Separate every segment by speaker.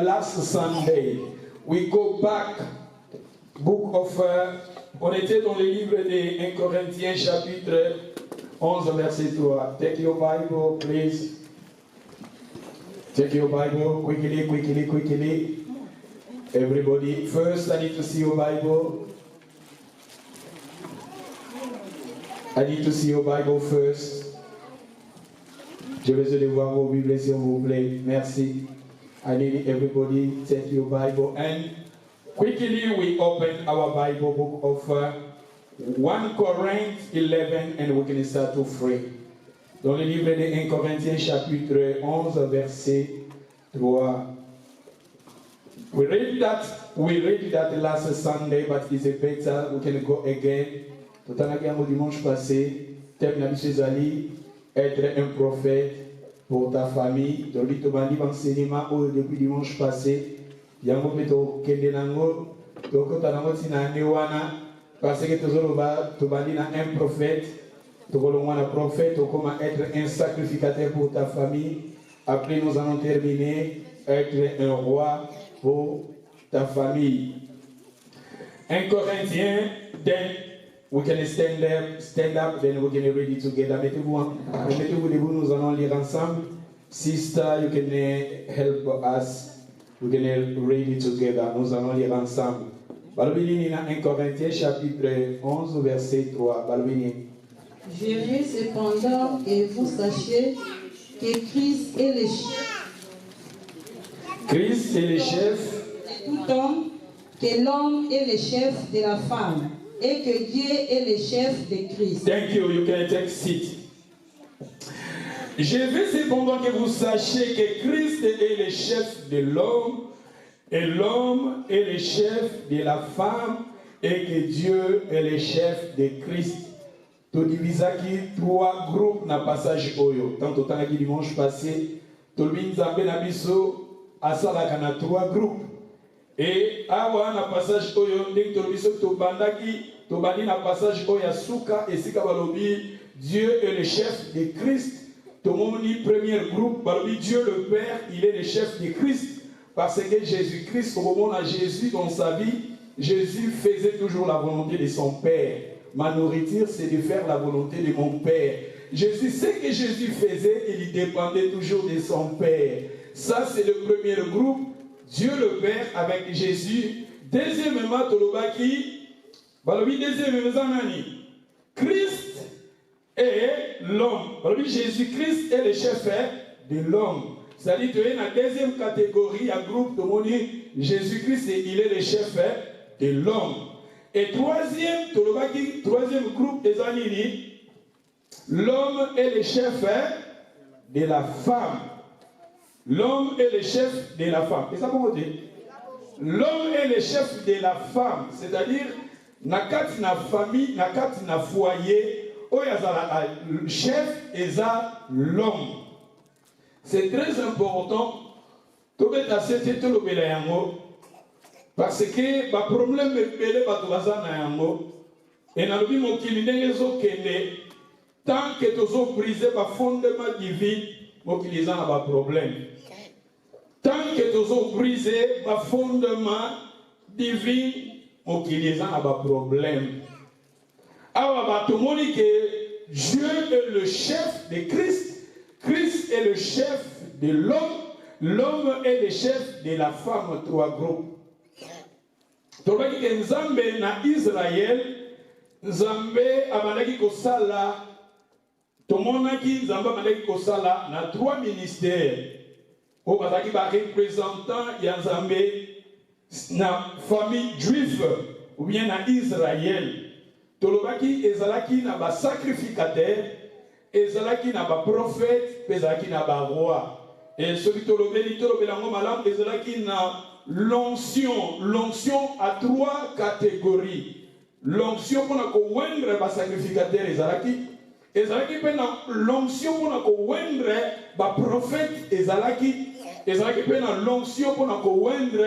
Speaker 1: Last Sunday, we go back, book of, on était dans le livre de 1 Corinthiens chapitre 11 verset 3. Take your Bible, please. Take your Bible, quickly. Everybody, first I need to see your Bible. I need to see your Bible first. J'ai besoin de voir vos Bibles, s'il vous plaît. Merci. I need everybody take your Bible and quickly we open our Bible book of 1 Corinthians 11 and we can start to pray. Dans le livre de 1 Corinthiens chapitre 11 verset 3. We read that last Sunday, but it's a better, we can go again. Tout en agréable dimanche passé, thème d'habitude Ali, être un prophète pour ta famille. Dans l'itobandi enseignement depuis dimanche passé, yango meto kende nango, toko tanango tina newana, parce que tozoloba tobandi na un prophète, tokolo un prophète, comment être un sacrificateur pour ta famille. Après nous allons terminer, être un roi pour ta famille. 1 Corinthiens, then we can stand up, then we can read it together. Mettez-vous debout, nous allons lire ensemble. Sister, you can help us. We can read it together. Nous allons lire ensemble. Balbini na 1 Corinthiens chapitre 11 verset 3. Balbini.
Speaker 2: Je veux cependant que vous sachiez que Christ est le chef.
Speaker 1: Christ est le chef
Speaker 2: De tout homme, que l'homme est le chef de la femme, et que Dieu est le chef de Christ.
Speaker 1: Thank you. You can take seat. Je veux cependant que vous sachiez que Christ est le chef de l'homme, et l'homme est le chef de la femme, et que Dieu est le chef de Christ. Tu divisaki trois groupes na passage oyo. Tant au temps dimanche passé, tolbi nzambe na biso asalaka na trois groupes. Et awa na passage oyo ndenge tolbi so tobandi na passage oyo suka esika balobi Dieu est le chef de Christ. Tomoni premier groupe balobi Dieu le Père, il est le chef de Christ parce que Jésus-Christ au moment de Jésus dans sa vie, Jésus faisait toujours la volonté de son Père. Ma nourriture, c'est de faire la volonté de mon Père. Jésus, ce que Jésus faisait, il dépendait toujours de son Père. Ça, c'est le premier groupe. Dieu le Père avec Jésus. Deuxièmement, Tolobaki, Christ est l'homme. Jésus-Christ est le chef de l'homme. C'est-à-dire que dans la deuxième catégorie, un groupe de moni, Jésus-Christ, il est le chef de l'homme. Et troisième groupe des animés, l'homme est le chef de la femme. L'homme est le chef de la femme. Et ça comment dire? L'homme est le chef de la femme. C'est-à-dire, nakati na famille, nakati na foyer, le chef est l'homme. C'est très important. Parce que le problème est que tant que tu as brisé le fondement divin, tu as un problème. Tant que tu as brisé le fondement divin, tu as un problème. Alors, tout le monde dit que Dieu est le chef de Christ, Christ est le chef de l'homme, l'homme est le chef de la femme, trois groupes. Tobaki ke Nzambe na Israël, Nzambe amanaki kosala, tomonaki Nzambe amanaki kosala na trois ministères. O bazaki ba représentant ya Nzambe na famille juive ou bien na Israël. Tolobaki ezalaki na ba sacrificateur, ezalaki na ba prophète, ezalaki na ba roi. Et celui tolobeli tolobelango malam ezalaki na l'onction a trois catégories. L'onction pour nous wendre ba sacrificateur ezalaki pena l'onction pour nous wendre ba prophète ezalaki pena l'onction pour nous wendre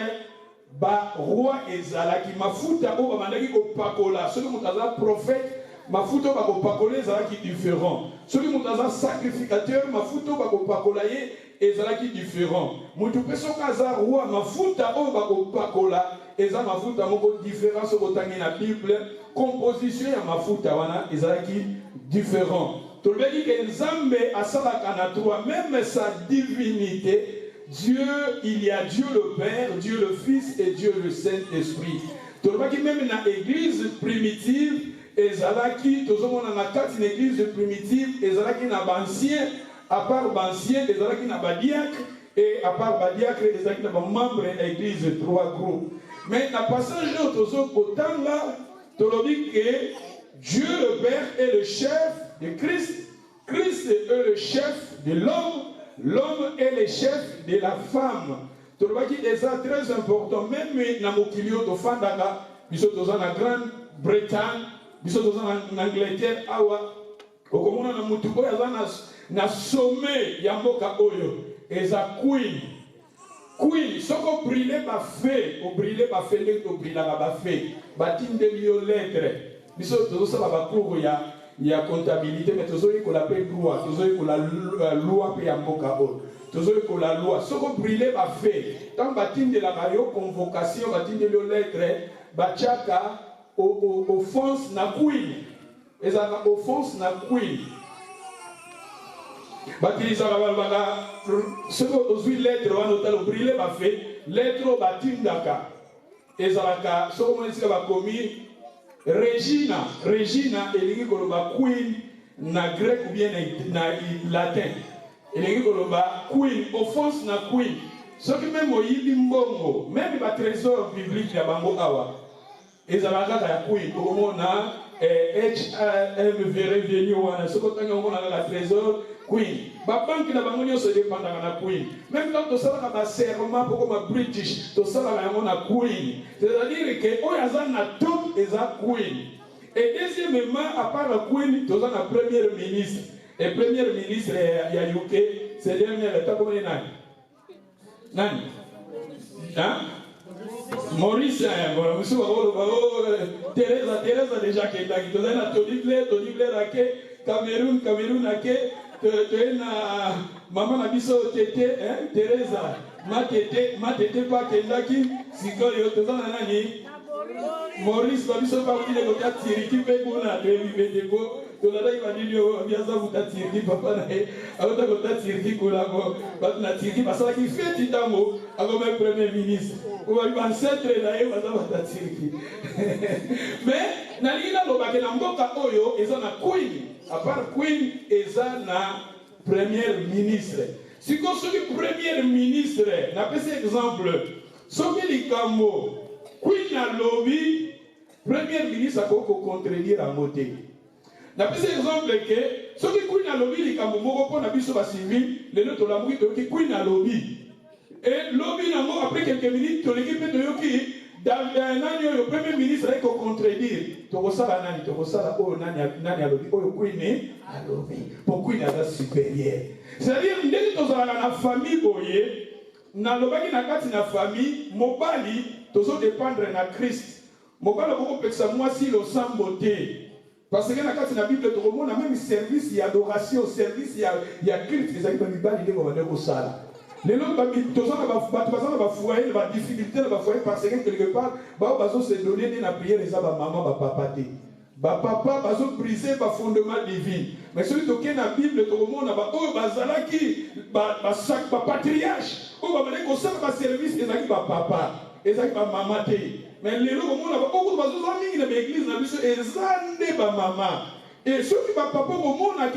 Speaker 1: ba roi ezalaki mafuta o ba mandaki ko pakola celui qui est prophète mafuta bakopakola ezalaki différent. Soki moto aza sacrificateur mafuta bakopakola ye ezalaki différent. Moto mpe soki aza roi mafuta oyo bakopakola eza mafuta moko différent. Soki otangi na Bible composition ya mafuta wana ezalaki différent. Tolobaki ke Nzambe asalaka na trois, même sa divinité. Dieu, il y a Dieu le Père, Dieu le Fils et Dieu le Saint-Esprit. Tolobaki même na église primitive ezalaki tozomona na kati na église primitive ezalaki na bancien, à part bancien ezalaki na badiacre et à part badiacre ezalaki na membre de l'église trois groupes. Mais na passage oyo tozokotanga tolobi que Dieu le Père est le chef de Christ, Christ est le chef de l'homme, l'homme est le chef de la femme. Tolobaki eza très important, même na mokili oyo tofandaka biso toza na Grande-Bretagne, biso toza na Angleterre awa okomona na mutu oyo aza na sommet ya mboka oyo eza queen. Queen soko brûler ba feu, o brûler ba feu ndenge to brûlaka ba feu batindeli yo lettre. Biso tozosala bakuru ya comptabilité mais tozoyekola mpe loi, tozoyekola loi mpe ya mboka oyo tozoyekola loi. Soko brûler ba feu tant batindelaka yo convocation batindeli yo lettre batiaka offense na queen, ezalaka offense na queen. Batilisaka balobaka soki ozwi lettre wana otala brûler ba feu lettre oyo batindaka ezalaka soki omona esika bakomi Regina. Regina elingi koloba queen na grec ou bien na latin elingi koloba queen, offense na queen. Soki même oyibi mbongo même ba trésor biblique ya bango awa ezalaka kaka ya queen. Okomona HM revenu wana soki otangi omona kaka trésor queen. Ba banque na bango nyonso dépendaka na queen. Même quand tosalaka ba serment pour comme British tosalaka yango na queen. C'est-à-dire que oyo aza na top eza queen. Et deuxièmement, à part la queen, toza na premier ministre. Et premier ministre ya UK, c'est dernier état comme nani? Nani? Hein? Maurice, voilà, monsieur Teresa déjà qui est là, qui toza na Tony Blair ake, Cameroun ake. Na maman na biso tete Teresa matete pa kendaki sikoyo tozana nani Maurice ba biso pa kile ko tatiri pe kuna de bo to la dai badili o biaza butatiri papa na e auta ko tatiri kula ko ba na tiri basala ki feti tango ako même premier ministre ko ba ancêtre na e baza batatiri mais na lila lo ba ke na mboka oyo ezana queen. À part queen, eza na premier ministre. Si vous avez premier ministre, n'a pas cet exemple. Soki likambo, queen na lobby, premier ministre a contredire à moté. N'a pas cet exemple que, soki queen na lobby likambo, moko po na biso ba civil, le noto la mouille de queen na lobby. Et lobby na mo après quelques minutes, to l'équipe de yoki. Dans le premier ministre a contredire. Tokosala nani, tokosala oyo nani alobi, oyo queen alobi. Pour queen est supérieur. C'est-à-dire ndenge tozalaka na famille boye, na lobaki na kati na famille, mobali tozo dépendre na Christ. Mobali ko peksa mwasi lo sambote. Parce que na kati na Bible tokomona même service ya adoration, service ya culte, ezali ba mibali ndenge ba ndeko sala. Les gens qui ont foyer, des difficultés, parce que quelque part, ils se donner des prières, les maman, papa. Papa, ils ont brisé le fondement divin. Mais celui qui est dans la Bible, tout le monde a dit patriarche, ils service, ils ont papa, ils ont maman. Mais les gens qui ont dans l'église, ils ont maman. Et ceux qui ont papa,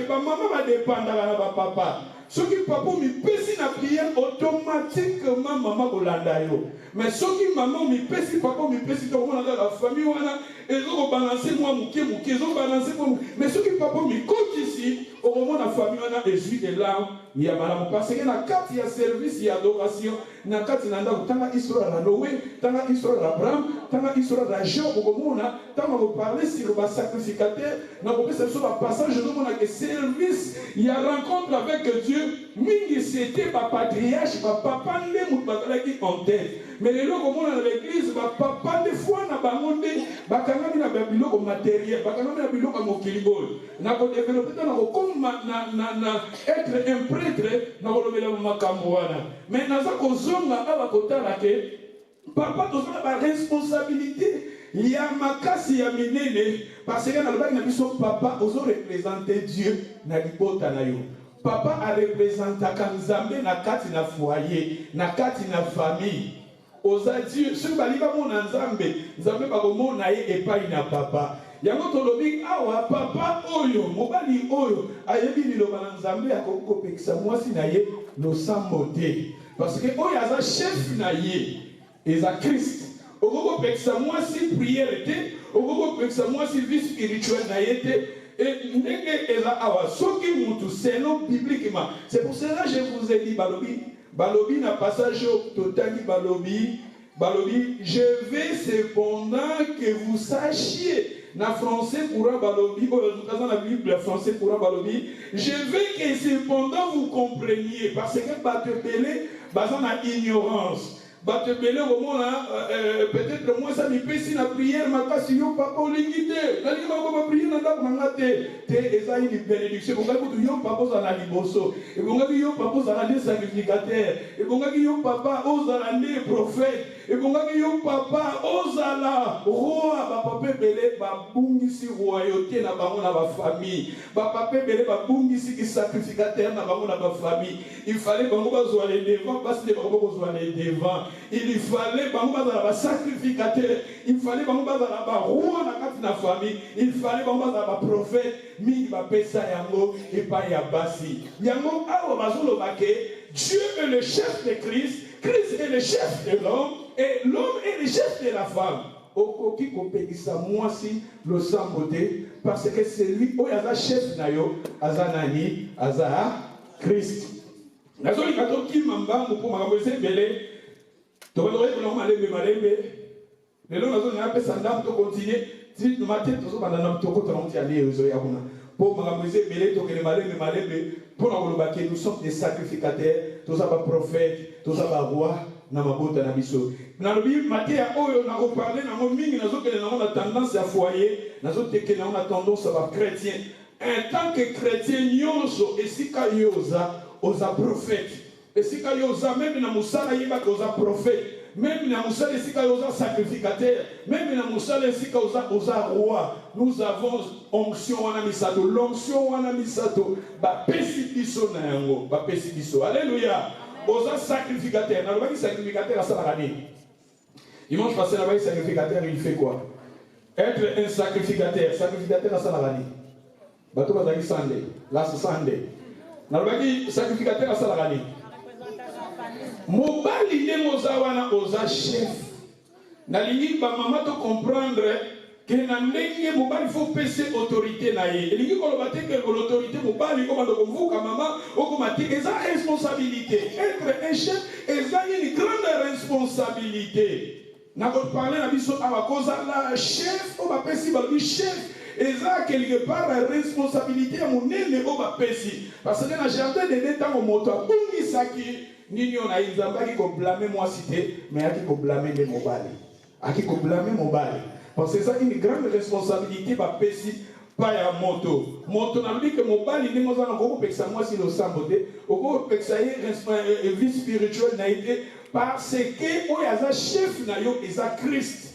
Speaker 1: maman va dépendre de papa. Ceux qui papa mi pesi na prière automatiquement maman kolanda yo. Mais ceux qui maman mi pesi papa mi pesi to mona la famille wana ezo balancer moi muke ezo balancer moi. Mais ceux qui papa mi compte ici au moment la famille wana essuie des larmes ya malamu parce que na kati ya service ya adoration na kati na ndako tanga histoire na Noé, tanga histoire d'Abraham, tanga histoire de Job au mona tanga vous parler sur le sacrificateur na ko pesa sur le passage de mona que service il y a rencontre avec Dieu. mingi c'était ba patriarche, ba papa nde mutu bazalaki en tête. Mais les gens comme dans l'église, ba papa des fois na bango nde bakangami na biloko matériel, bakangami na biloko mokilibo. Na ko développer na ko comme na être un prêtre na ko lobela makambo wana. Mais naza ko zonga aba kotala ke papa tozala ba responsabilité. Il y a makasi ya minene parce que na lobaki na biso papa ozo représenter Dieu na libota na yo. Papa a représenté Nzambe na kati na foyer, na kati na famille. Oza Dieu, ceux qui ba mona Nzambe, Nzambe ba komona ye epai na papa. Yango tolobi awa papa oyo, mobali oyo, ayebi liloba na Nzambe akoko pekisa mwasi na ye no sambote. Parce que oyo aza chef na ye, eza Christ. Okoko pekisa mwasi prière te, okoko pekisa mwasi vie spirituelle na ye te. Et ndenge eza awa soki mutu selon bibliquement. C'est pour cela que je vous ai dit balobi na passage totangi balobi je vais cependant que vous sachiez na français courant balobi dans la Bible français courant balobi je veux que cependant vous compreniez parce que batebele bazan na ignorance. Batebele komona peut-être moi ça me pesi na prière makasi yo papa olingite nali ba prière na ndako na te eza une bénédiction bonga ko yo papa za na liboso e bonga yo papa za na sacrificateur e bonga yo papa ozala ne prophète e bonga yo papa ozala roi ba papa belé ba bungisi royauté na bango na ba famille ba papa belé ba bungisi ki sacrificateur na bango na ba famille il fallait bango bazwa les devant parce que bango bazwa les devant. Il fallait que sacrificateur, il fallait que roi dans la famille, il fallait que prophète, mi ba pesa yango et pas ya basi. Yango awo bazolo bake, Dieu est le chef de Christ, Christ est le chef de l'homme et l'homme est le chef de la femme. Okoki kopekisa mwasi le sambote parce que c'est lui où yaza chef na yo, azanani, aza Christ. Nazoli katoki mambangu pour makamweze belé. Donc, on va aller malembe. Les gens qui ont fait ça, on continuer. Si nous matin, tous les gens qui ont aller aux Oyabuna. Pour m'amuser, pour nous sommes des sacrificateurs, tous les prophètes, tous les rois, Namabota Nabiso. Dans le Bible, Matthieu, on a parlé, on a tendance à foyer, on a tendance à être chrétien. En tant que chrétien, nous et si Kayosa, aux prophètes. Et si Kayosa, même dans Moussala, il y a des prophètes, même dans Moussala, il y a des sacrificateurs, même dans Moussala, il y a des rois. Nous avons onction en amisato, l'onction en amisato, Bapesibiso Nayango, Bapesibiso. Alléluia. Aux sacrificateurs, dans le sacrificateur à Salarani. Dimanche passé, là-bas, sacrificateur, il fait quoi? Être un sacrificateur à Salarani. Bateau Bazaki Sande, là c'est Sande. Dans le sacrificateur à Salarani. Mobali ne mozawana oza chef. Nalingi ba mama to comprendre que na ndenge mobali faut passer autorité na ye. Elingi ko lobate que l'autorité mobali ko bando konvuka mama okomati eza responsabilité. Être un chef eza une grande responsabilité. Na ko parler na biso aba koza la chef o ba pesi ba lui chef. Eza quelque part la responsabilité à mon nene o ba pesi. Parce que na jardin de temps moto abungi saki Nini on a Izamba qui a blâmé moi cité, mais qui a blâmé les mobali. Qui a blâmé mobali. Parce que c'est une grande responsabilité pour Pessi, pas à moto. Moto n'a dit que mobali n'est pas encore pour ça moi si le samboté, au cours de ça y vie spirituelle n'a été parce que on y a un chef na yo est Christ.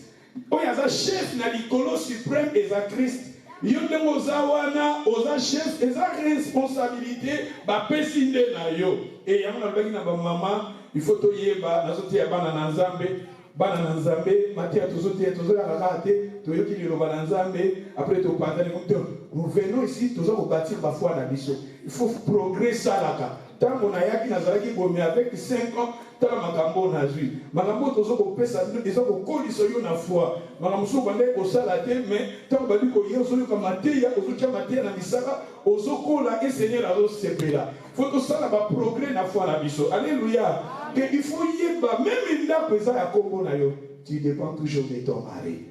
Speaker 1: On y a un chef na l'icolo suprême est Christ. Yonde mozawana oza chef eza responsabilité ba pesinde na yo et yango na baki na ba mama il faut to yeba na sotia bana na nzambe matia tozoya rakate to yoki lilo bana nzambe après to pandane comme nous venons ici tozo ko bâtir ba foi na biso il faut progresser là tango na yaki na zalaki bomi avec 5 ans tala makambo na zui makambo tozo ko pesa biso ko koliso yo na foi makambo so bande ko sala te mais tango bali ko yeso yo kama te ya ozo tia matia na misaka ozo kola et Seigneur azo sepela faut to sala ba progrès na foi na biso alléluia que il faut yeba même ndako eza ya kombo na yo tu dépends toujours de ton mari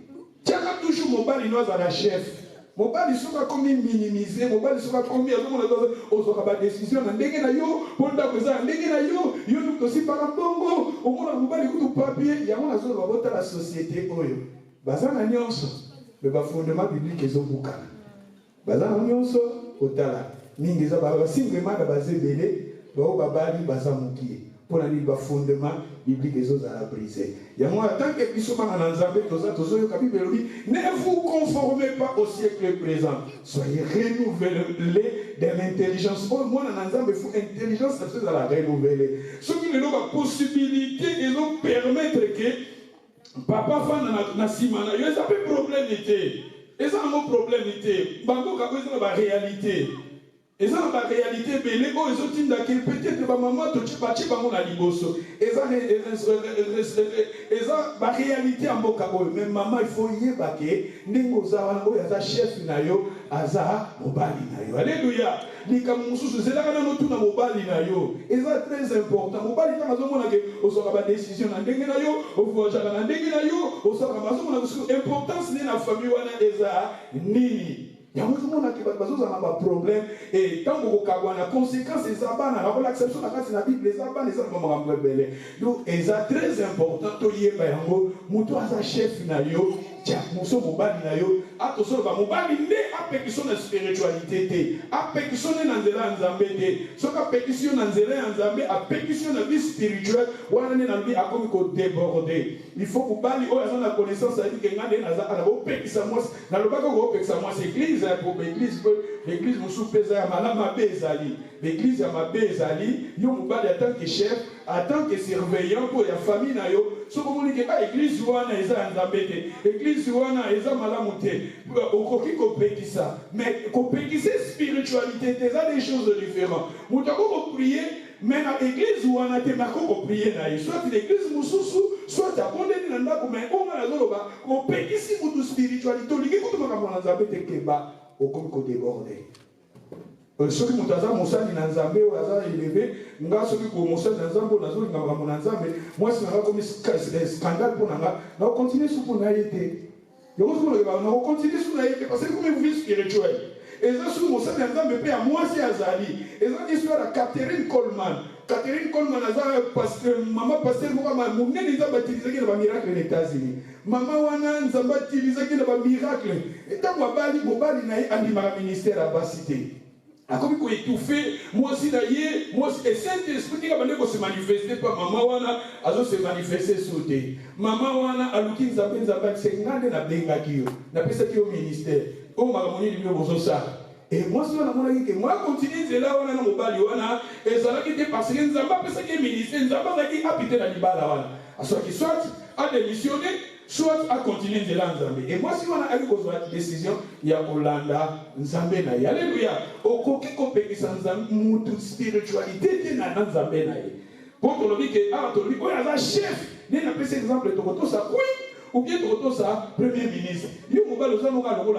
Speaker 1: tiaka toujours mobali no za la chef mobali soka komi minimiser mobali soka komi azomona ozoka ba décision na ndenge na yo ponda koza ndenge na yo yo nukosi para bongo omona mobali kutu papier yango nazoloba bota la société oyo baza na nyonso me ba fondement biblique ezobukana baza na nyonso otala mingi eza basingema na bazebele bao babali baza mokie pour la libre fondement biblique et aux à briser. Il y a moi, tant que biso bana na nzambe toza tozo ka Bible lobi, ne vous conformez pas au siècle présent. Soyez renouvelés de l'intelligence. Oh moi na nzambe faut intelligence ça à la renouveler. Ce qui nous donne la possibilité et nous permettre que papa fan na simana, il y a ça peu problème était. Et ça un problème était. Bango ka besoin la réalité. Et ça, la réalité, peut-être que maman te dit que tu vas liboso. Et ça, la réalité en boka mais maman il faut y baquer. Ningo zawana o yaza chef na yo, aza mobali na yo. Alléluia. Ni comme mususu c'est là que nous tout na mobali na yo. Et ça très important. Mobali quand mazo mona ke o sera ba décision na ndenge na yo, o voyage na ndenge na yo, o sera mazo mona importance ni na famille wana eza nini. Il y a un monde qui a un problème et tant que vous avez des conséquences, les abans, l'acception de la Bible, les abans, les abans, donc, c'est très important que y ait un chef, muso mobali na yo atosolo ba mobali nde apekisio na spiritualité te apekisio na nzela nzambe te soka apekisio na nzela ya nzambe apekisio na vie spirituelle wana ne na lui akomi ko déborder il faut mobali oyo aza na connaissance ya ke ngande naza ana opekisa mwasi na lobaka ko opekisa mwasi église pour l'église musu pesa ya malama bezali l'église ya mabe ezali yo mobali en tant que chef en tant que surveillant pour la famille na yo so ko moni ke ka église wana eza nzambe te église wana eza malamu te okoki ko pekisa mais ko pekisa spiritualité te eza des choses différentes mutu ko prier mais na église wana te mako ko prier na ye soit l'église mususu soit abondeli na ndako mais o ngana zoloba ko pekisi mutu spiritualité olingi kutu makambo na nzambe te keba okomi ko déborder soki moto aza mosali na nzambe oyo aza élevé nga soki mosali na nzambe oyo nazolinga makambo na nzambe mwasi nanga komi scandale mpo na nga nakocontinue su mpo na ye te nakocontinue su na ye te parce que komi vie spirituelle eza soki mosali na nzambe mpe ya mwasi azali eza histoire ya Catherine Coleman aza mama paster moko monene nzambe atilisaki na bamiracle na États-Unis mama wana nzambe atilisaki na bamiracle ntango abali mobali na ye andimaka ministère ya basi te akomi ko étouffer mwasi na ye mwasi et Saint-Esprit ndika bande ko se manifester pa mama wana azo se manifester sote mama wana aluki nzambe se ngande na bengaki yo na pesa ki yo ministère o makambo nini bino bozosala et mwasi wana monaki ke moi continue nzela wana na mobali wana ezalaki te parce que nzambe apesaki ministère nzambe azalaki apite na libala wana asoki soit a démissionné soit à continuer de l'Anzambe. Et moi, si on a eu une décision, il y a Olanda, Nzambe na. Alléluia. Au coquet copé qui s'en toute spiritualité, il y a Nzambe na. Pour te le dire que, ah, te le dire, il y a un chef. Il y a un exemple de Tokoto, ça, oui. Ou bien Tokoto, ça, premier ministre. Il y a un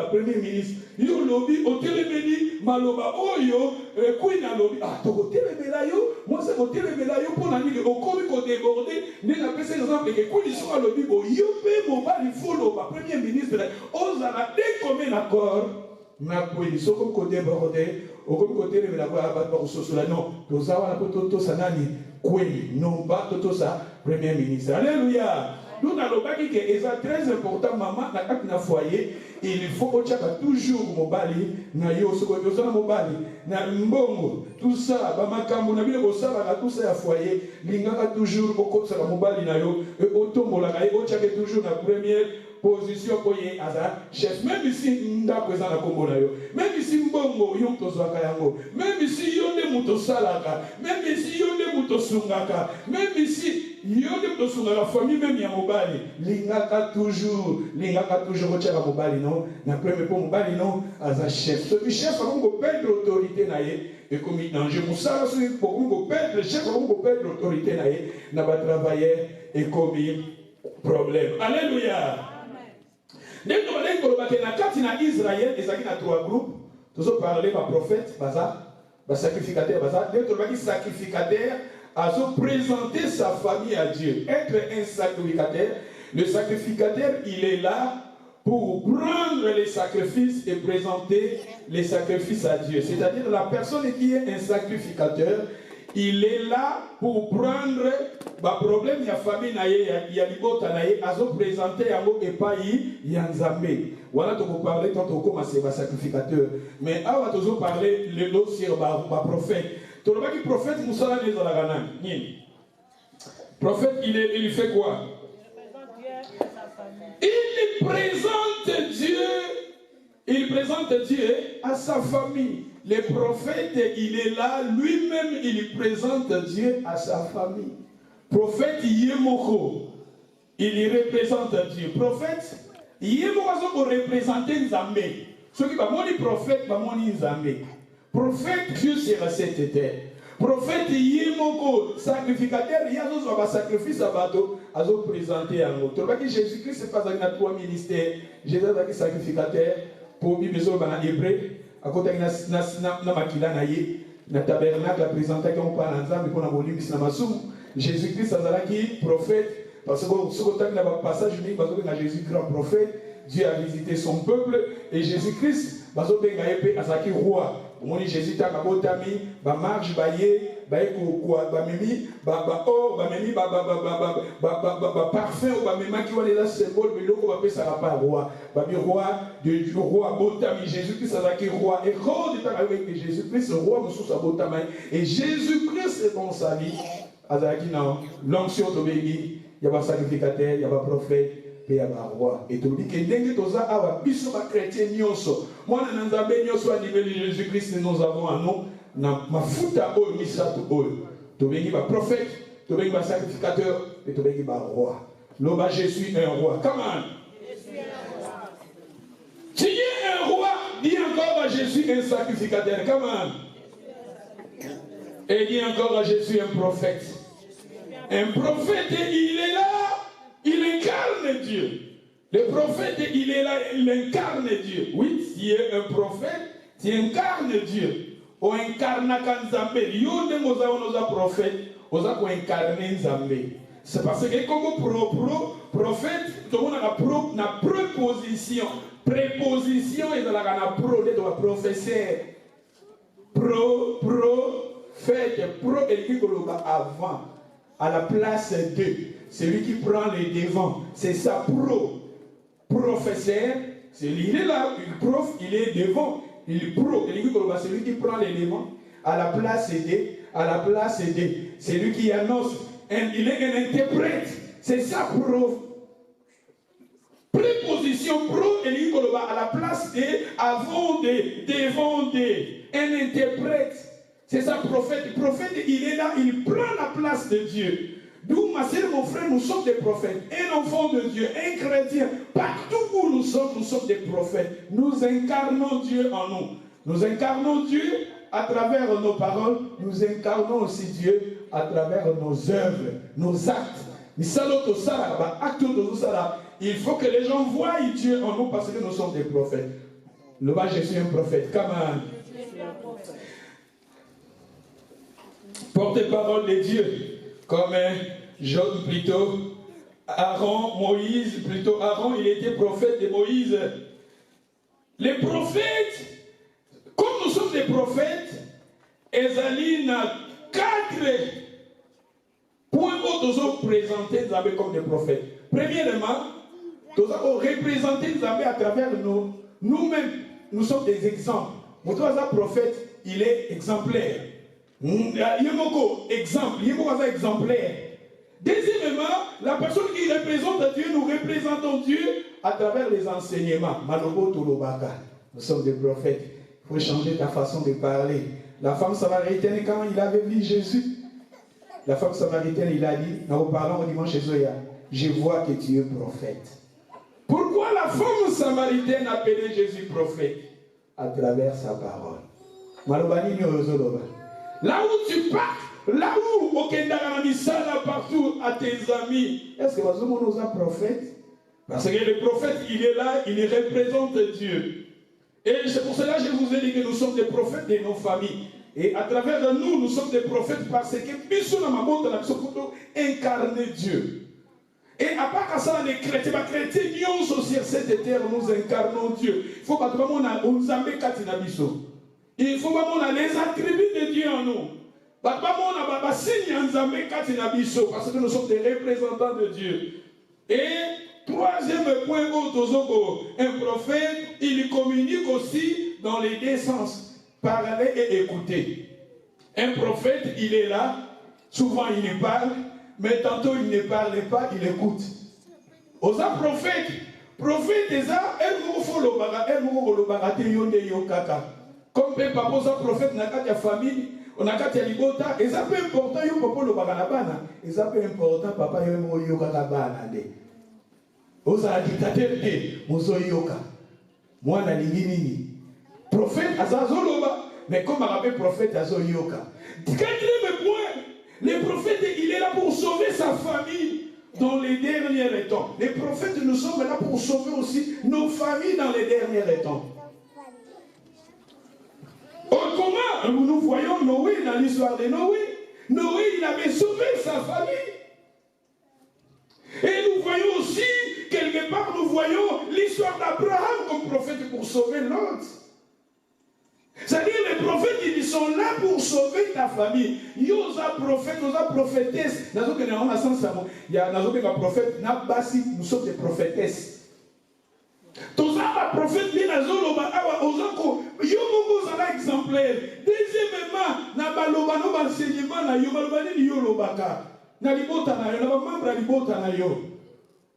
Speaker 1: premier ministre. Il y a un lobby, au télémédi, Maloba, Oyo, Queen à lobby. Ah, Tokoto, télémélayo, moi, c'est au télémélayo pour la nuit, au comique, au débordé. Il y a un exemple que Queen soit à lobby, au Yopé, Mobile, il faut le premier ministre. On a décommé l'accord. Na kweli soko ko débordé au côté de la voix pas sur non tous avoir la poto sanani kweli non pas tout ça premier ministre alléluia nous n'allons pas dire que c'est très important maman na kati na foyer il faut que toujours mobali na yo soko yo sana mobali na mbongo tout ça ba makambo na bile ko sala tout ça ya foyer lingaka toujours ko sala mobali na yo et otombola ka yo chaka toujours na première position pour y avoir chef même ici ndako eza na kombo na yo même ici mbongo yo tozwaka yango même ici yo nde muto salaka même ici yo nde muto sungaka même ici yo nde muto sungaka famille même ya mobali lingaka toujours chaka mobali non na premier pour mobali non aza chef so du chef akongo perdre autorité na ye et comme danger musala so ko perdre chef akongo perdre autorité na ye na ba travailler et comme problème alléluia. Dès que on a dit que Israël, il y a trois groupes. Nous avons parlé par prophète, sacrificateur. Dès que on a dit sacrificateur, a présenté sa famille à Dieu. Être un sacrificateur, le sacrificateur, il est là pour prendre les sacrifices et présenter les sacrifices à Dieu. C'est-à-dire la personne qui est un sacrificateur, il est là pour prendre le problème, il y a famille, il y a libota, il y a présenter et pas il y a Nzambe. Voilà, tu peux parler quand on commence à sacrificateur. Mais avant de parler, le dossier sur le prophète. Tu vois que le prophète, prophète, il fait quoi? Il présente Dieu. Il présente Dieu à sa famille. Le prophète, il est là, lui-même, il présente Dieu à sa famille. Prophète Yemoko, il représente Dieu. Prophète Yemoko représente Nzambe. Ceux qui vont dire prophète, vont dire Nzambe. Prophète, Dieu sera cette terre. Prophète Yemoko, sacrificateur, il y a un sacrifice à bateau, à présenter à nous. Tu vois que Jésus-Christ, c'est pas dans trois ministères. Jésus est sacrificateur pour vivre dans l'hébreu. À côté de la makila na tabernacle, présenté qu'on parle ensemble pour la volume Jésus-Christ, qui prophète, parce que ce qu'on a dans le passage unique, parce que Jésus grand prophète, Dieu a visité son peuple, et Jésus-Christ, parce que Azaki roi. Jésus t'a kabotami, ba marche, ba ye, ba quoi, ba memi, ba or, ba memi, ba parfum, ba mema qui est là symbole, mais l'autre va payer ça pas roi, ba roi du roi botami, Jésus-Christ Azaki roi, et quand tu as avec Jésus-Christ, roi, nous sommes botami, et Jésus-Christ est dans sa vie, Azaki non, l'onction de béni, il y a pas sacrificateur, il y a pas prophète. Et tu dis que dès que tu as un chrétien, moi, nous avons Jésus-Christ, nous avons un nom, ma fouta ol, misato ol. Tu es un prophète, tu es un sacrificateur, et tu es un roi. L'homme, je suis un roi. Comment? Tu es un roi, dis encore, je suis un sacrificateur. Comment? Et dis encore, je suis un prophète. Un prophète, il est là. Il incarne Dieu. Le prophète, il est là, il incarne Dieu. Oui, tu es un prophète, tu incarnes Dieu. On incarne Nzambe. Yo de nos prophètes, on a incarné Nzambe. C'est parce que comme prophète, tout le monde a une préposition. Préposition est dans la pro de la professeur. Prophète, pro et qui avant, à la place de. Celui qui prend les devants, c'est ça, professeur, c'est lui, il est là, le prof, il est devant, il est pro, celui qui prend les devants, à la place de, c'est lui qui annonce, il est un interprète, c'est ça, prof. Préposition pro, et lui, à la place de, avant de, devant de, un interprète, c'est ça, prophète. Le prophète, il est là, il prend la place de Dieu. D'où, ma sœur, mon frère, nous sommes des prophètes. Un enfant de Dieu, un chrétien, partout où nous sommes des prophètes. Nous incarnons Dieu en nous. Nous incarnons Dieu à travers nos paroles. Nous incarnons aussi Dieu à travers nos œuvres, nos actes. Il faut que les gens voient Dieu en nous parce que nous sommes des prophètes. Le bas, je suis un prophète. Comment? Porte-parole de Dieu. Comme Job plutôt, Aaron, Moïse, plutôt Aaron, il était prophète de Moïse. Les prophètes, comme nous sommes des prophètes, Esaline a 4 points où nous sommes présentés comme des prophètes. Premièrement, nous avons représenté Nzambe à travers nous. Nous-mêmes, nous sommes des exemples. Notre prophète, il est exemplaire. Yemoko, exemple, Yemoko est exemplaire. Deuxièmement, la personne qui représente Dieu, nous représentons Dieu à travers les enseignements. Malobo Tolobaka, nous sommes des prophètes. Il faut changer ta façon de parler. La femme samaritaine, quand il avait vu Jésus, la femme samaritaine, il a dit, nous parlons au dimanche chez Zoya, je vois que tu es prophète. Pourquoi la femme samaritaine appelait Jésus prophète? À travers sa parole. Malobani Nyozoloba. Là où tu pars, là où au Kendara Misala partout à tes amis, est-ce que vous nous un prophète? Parce que le prophète, il est là, il représente Dieu. Et c'est pour cela que je vous ai dit que nous sommes des prophètes de nos familles. Et à travers nous, nous sommes des prophètes parce que Bissouna Mamonta n'a pas incarné Dieu. Et à part ça, les chrétiens, nous aussi sur cette terre, nous incarnons Dieu. Il faut pas que nous il faut pas les attributs de Dieu en nous. Parce que nous sommes des représentants de Dieu. Et troisième point, un prophète, il communique aussi dans les deux sens, parler et écouter. Un prophète, il est là, souvent il parle, mais tantôt il ne parle pas, il écoute. Aux prophètes, comme papa posa prophète na kati ya famille, on a kati ya libota, et ça peut important yo papa lo bagana bana, et ça peut important papa yo mo yo kaka bana de. Oza dictateur de mozo yoka. Moi na lingi nini. Prophète azazoloba, mais comme rappelle prophète azo yoka. Quatrième point, le prophète il est là pour sauver sa famille dans les derniers temps. Les prophètes nous sommes là pour sauver aussi nos familles dans les derniers temps. Comment nous voyons Noé dans l'histoire de Noé. Noé, il avait sauvé sa famille. Et nous voyons aussi, quelque part, nous voyons l'histoire d'Abraham comme prophète pour sauver l'autre. C'est-à-dire les prophètes, ils sont là pour sauver ta famille. Il y a prophètes, il y a prophétesses. Il y a un prophète, nous sommes des prophétesses. Tous les prophètes bien azoloba awa ozako yo mongo zala exemplaire. Deuxièmement, na baloba no enseignement na yo baloba ni yo lobaka. Na libota na yo na ba membre libota na yo.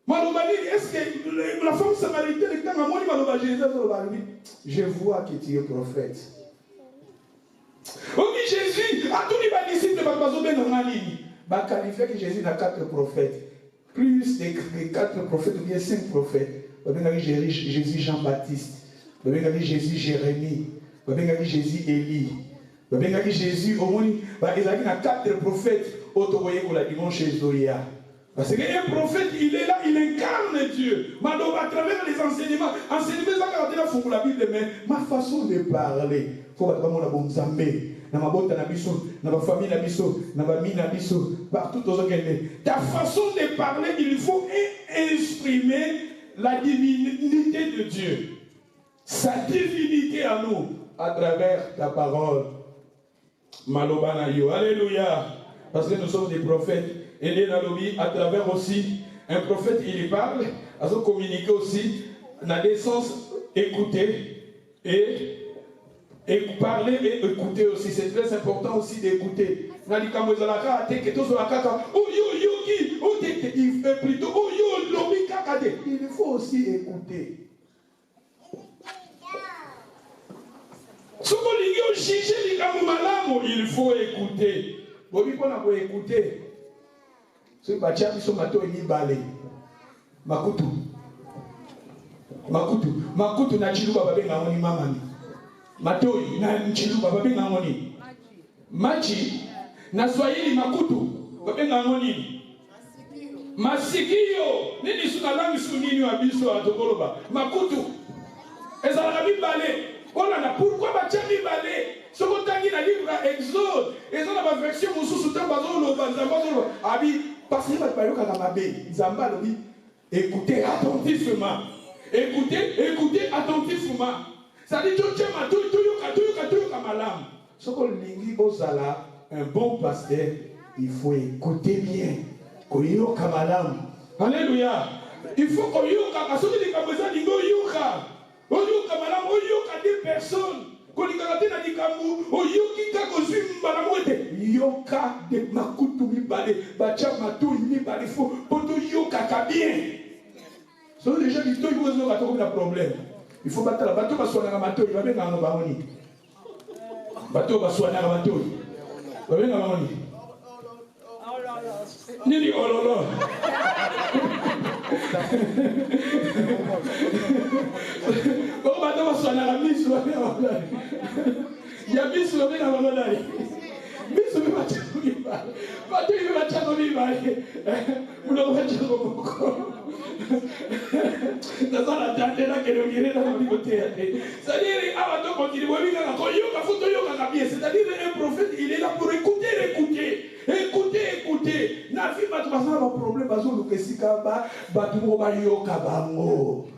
Speaker 1: Maloba ni est-ce que la femme samaritaine quand moni baloba Jésus azoloba lui, je vois que tu es prophète. On dit Jésus, à tous les disciples ba bazo ben na ligne. Ba qualifier que Jésus n'a 4 prophètes. Plus de 4 prophètes ou bien 5 prophètes. Jésus Jean-Baptiste, Jésus Jérémie, Jésus Élie, Jésus au moins, il y a 4 prophètes autoroyés la dimanche chez Zoya. Parce qu'un prophète, il est là, il incarne Dieu. À travers les enseignements, la Bible, mais ma façon de parler, il faut que la bonne zambé. Na mabota na biso, na ma famille na biso, na ma mine na biso, partout aux autres. Ta façon de parler, il faut exprimer la divinité de Dieu, sa divinité à nous, à travers ta parole. Malobana yo, alléluia. Parce que nous sommes des prophètes. Et les nalobi, à travers aussi, un prophète, il parle, à se communiquer aussi, dans des sens écouter et parler et écouter aussi. C'est très important aussi d'écouter. Il faut aussi écouter. Il faut écouter. Écouter. Ce bâtiment sont mato ni balé. Makutu na chiluba babe ngoni mamani. Matoi na chiluba babe ngoni. Machi na Swahili makutu babe ngoni. Masikio nini sunalangi sunini wa biso atokoloba. Makutu ezala bibale. Voilà pourquoi bachami balé. Ce qu'on t'a dit dans le livre Exode, et dans la version Moussou Abi, parce que écoutez attentivement. Écoutez attentivement. Ça dit ce qu'on dit un bon pasteur, il faut écouter bien. Alléluia. Il faut qu'on yoka, parce que les caméras disent yoka. Yoka malam, yoka des personnes. Yoka de makutu mibale, bacha matu mibale, faut poto yoka kabien. Ce sont les gens qui ont un problème. Il faut battre la bateau, parce qu'on a un bateau, il va bien dans nos baroni. Bateau, parce qu'on a un bateau. Il va bien dans nos baroni. Nini ololo. Bon, bateau, parce qu'on a un miss, il va bien dans nos baroni. Il y a miss, il va bien dans nos baroni. Miss, il va bien dans nos baroni. Bateau, il va bien dans nos baroni. Vous l'avez bien dans nos baroni. C'est-à-dire, un prophète, il est là pour écouter. Écoutez. baza ba problème bazo lukesika ba batumo ba yoka bango.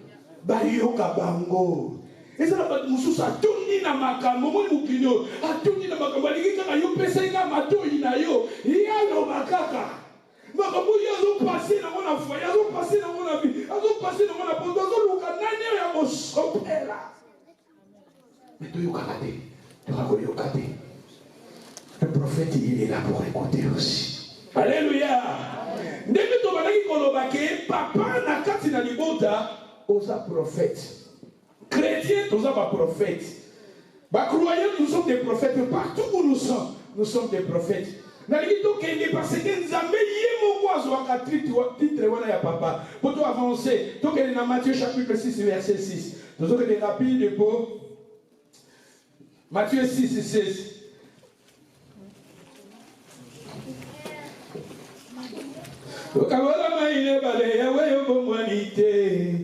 Speaker 1: Ba yoka bango. Eza na batu mususu atundi na makambo mo mukino atundi na makambo likika yo pesa ika matoi na yo. Yalo makaka. Makambo yazo passer na mona foi, yazo passer na mona vie, yazo passer na mona pondo zo luka nani ya mo sopela. Mais tu yoka kate. Tu racontes yoka te. Le prophète, il est là pour écouter aussi. Alléluia. Depuis que tu as dit papa n'a kati na libota, osa prophète. Chrétien, osa pas prophète. Bah croyants, nous sommes des prophètes partout où nous sommes des prophètes. Nalito kende parce que nzambe yemo kwazo akatrit titre wana ya papa. Pour toi avancer, donc elle est dans Matthieu chapitre 6 verset 6. Nous sommes des rapides pour Matthieu 6 et 16. Okabala maine bale ya weyo bomwanite.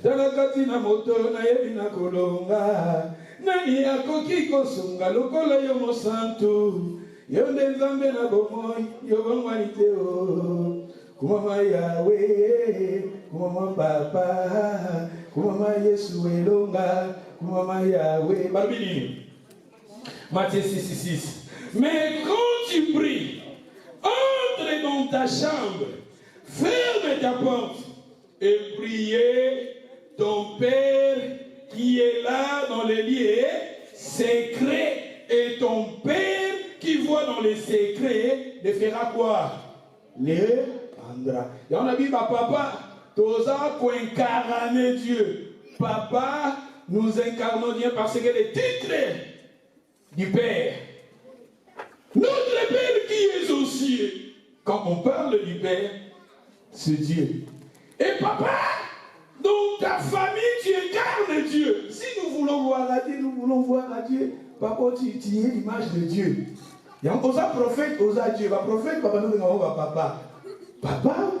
Speaker 1: Tala katina moto na yebina kolonga. Nani akoki kosunga lokola yo mosantu. Yo nzambe na bomoi yo bomwanite o. Kumama Yahweh, kumama papa, kumama Yesu elonga, kumama Yahweh. Barbini. Matthieu 6 6. Mais quand tu pries, entre dans ta chambre, ferme ta porte et priez ton Père qui est là dans les lieux secrets, et ton Père qui voit dans les secrets ne fera quoi? Les andra. Et on a dit, papa, toza ko incarner Dieu. Papa, nous incarnons Dieu parce que le titre du Père. Notre Père qui est aux cieux. Quand on parle du Père, c'est Dieu. Et papa, dans ta famille, tu incarnes Dieu. Si nous voulons voir à Dieu, nous voulons voir à Dieu. Papa, tu es l'image de Dieu. Il y a un prophète, osa Dieu. Un prophète, papa, nous avons papa. Papa,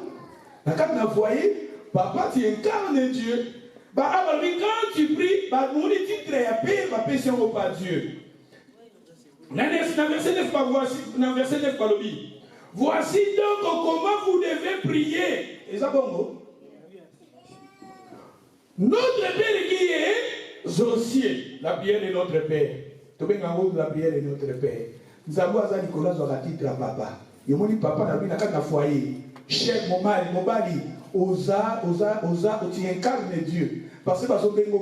Speaker 1: quand vous voyez, papa, tu incarnes Dieu. Quand tu pries, nous dit très paix, paix, si on pas Dieu. Dans verset 9, voici donc comment vous devez prier. Et ça, bon, notre Père qui est aux cieux, la prière de notre Père. La prière de notre Père. Nous avons à Nicolas dans titre à papa. Il m'a dit papa n'a vu qu'un foyer. Chef, mon mari, osa, tu incarnes Dieu. Parce que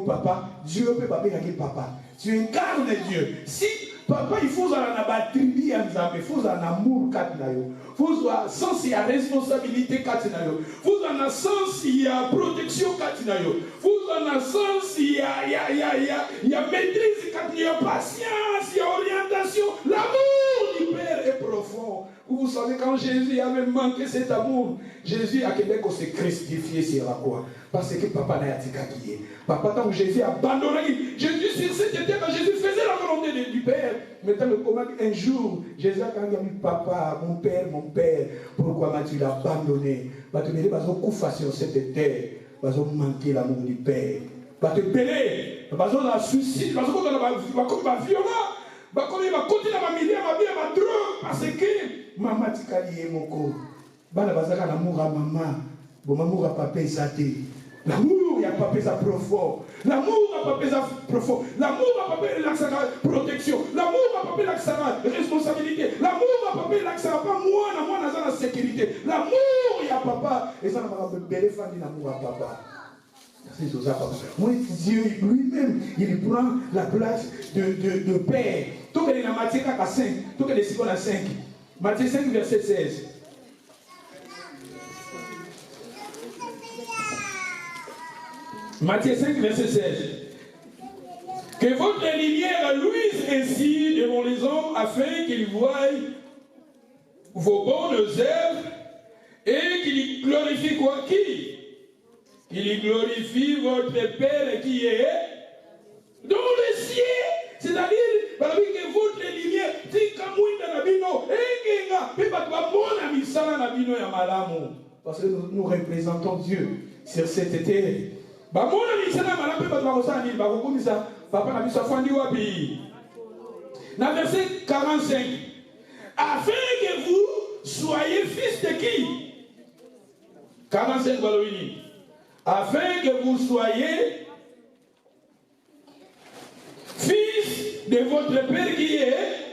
Speaker 1: papa, Dieu peut pas bien papa. Tu incarnes Dieu. Si papa, il faut avoir tribu, il faut avoir amour, il faut avoir sens, il y a responsabilité, il faut avoir sens, il y a protection, il faut avoir sens, il y a maîtrise, il y a patience, il y a orientation. L'amour du Père est profond. Vous savez, quand Jésus avait manqué cet amour, Jésus a quelqu'un qui s'est christifié sur la croix. Parce que papa n'a pas dit. Papa, tant que Jésus a abandonné, Jésus sur cette terre, quand Jésus faisait la volonté du Père, maintenant le commande un jour, Jésus a dit, papa, mon Père, pourquoi m'as-tu abandonné? Tu me dis, sur cette terre, tu manquer l'amour du Père. Tu te péler, tu vas suicide, tu vas violent. Parce que maman tikali moko bana bazaka l'amour à maman bon amour à papa isaté l'amour ya papa ça profond l'amour à papa ça profond l'amour à papa l'accent protection l'amour à papa l'accent responsabilité l'amour à papa l'accent pas moi na la sécurité l'amour ya papa et ça na belle famille l'amour à papa. Moi, Dieu lui-même, il prend la place de Père. Tout est dans Matthieu 5, tout est dans 5. Matthieu 5, verset 16. Matthieu 5, verset 16. Que votre lumière luise ainsi devant les hommes afin qu'ils voient vos bonnes œuvres et qu'ils glorifient quoi? Qui? Qu'il glorifie votre Père qui est dans le ciel. C'est-à-dire que votre lumière, parce que nous représentons Dieu sur cette terre. Dans verset 45, afin que vous soyez fils de qui? 45 Balowini. Afin que vous soyez fils de votre Père qui est.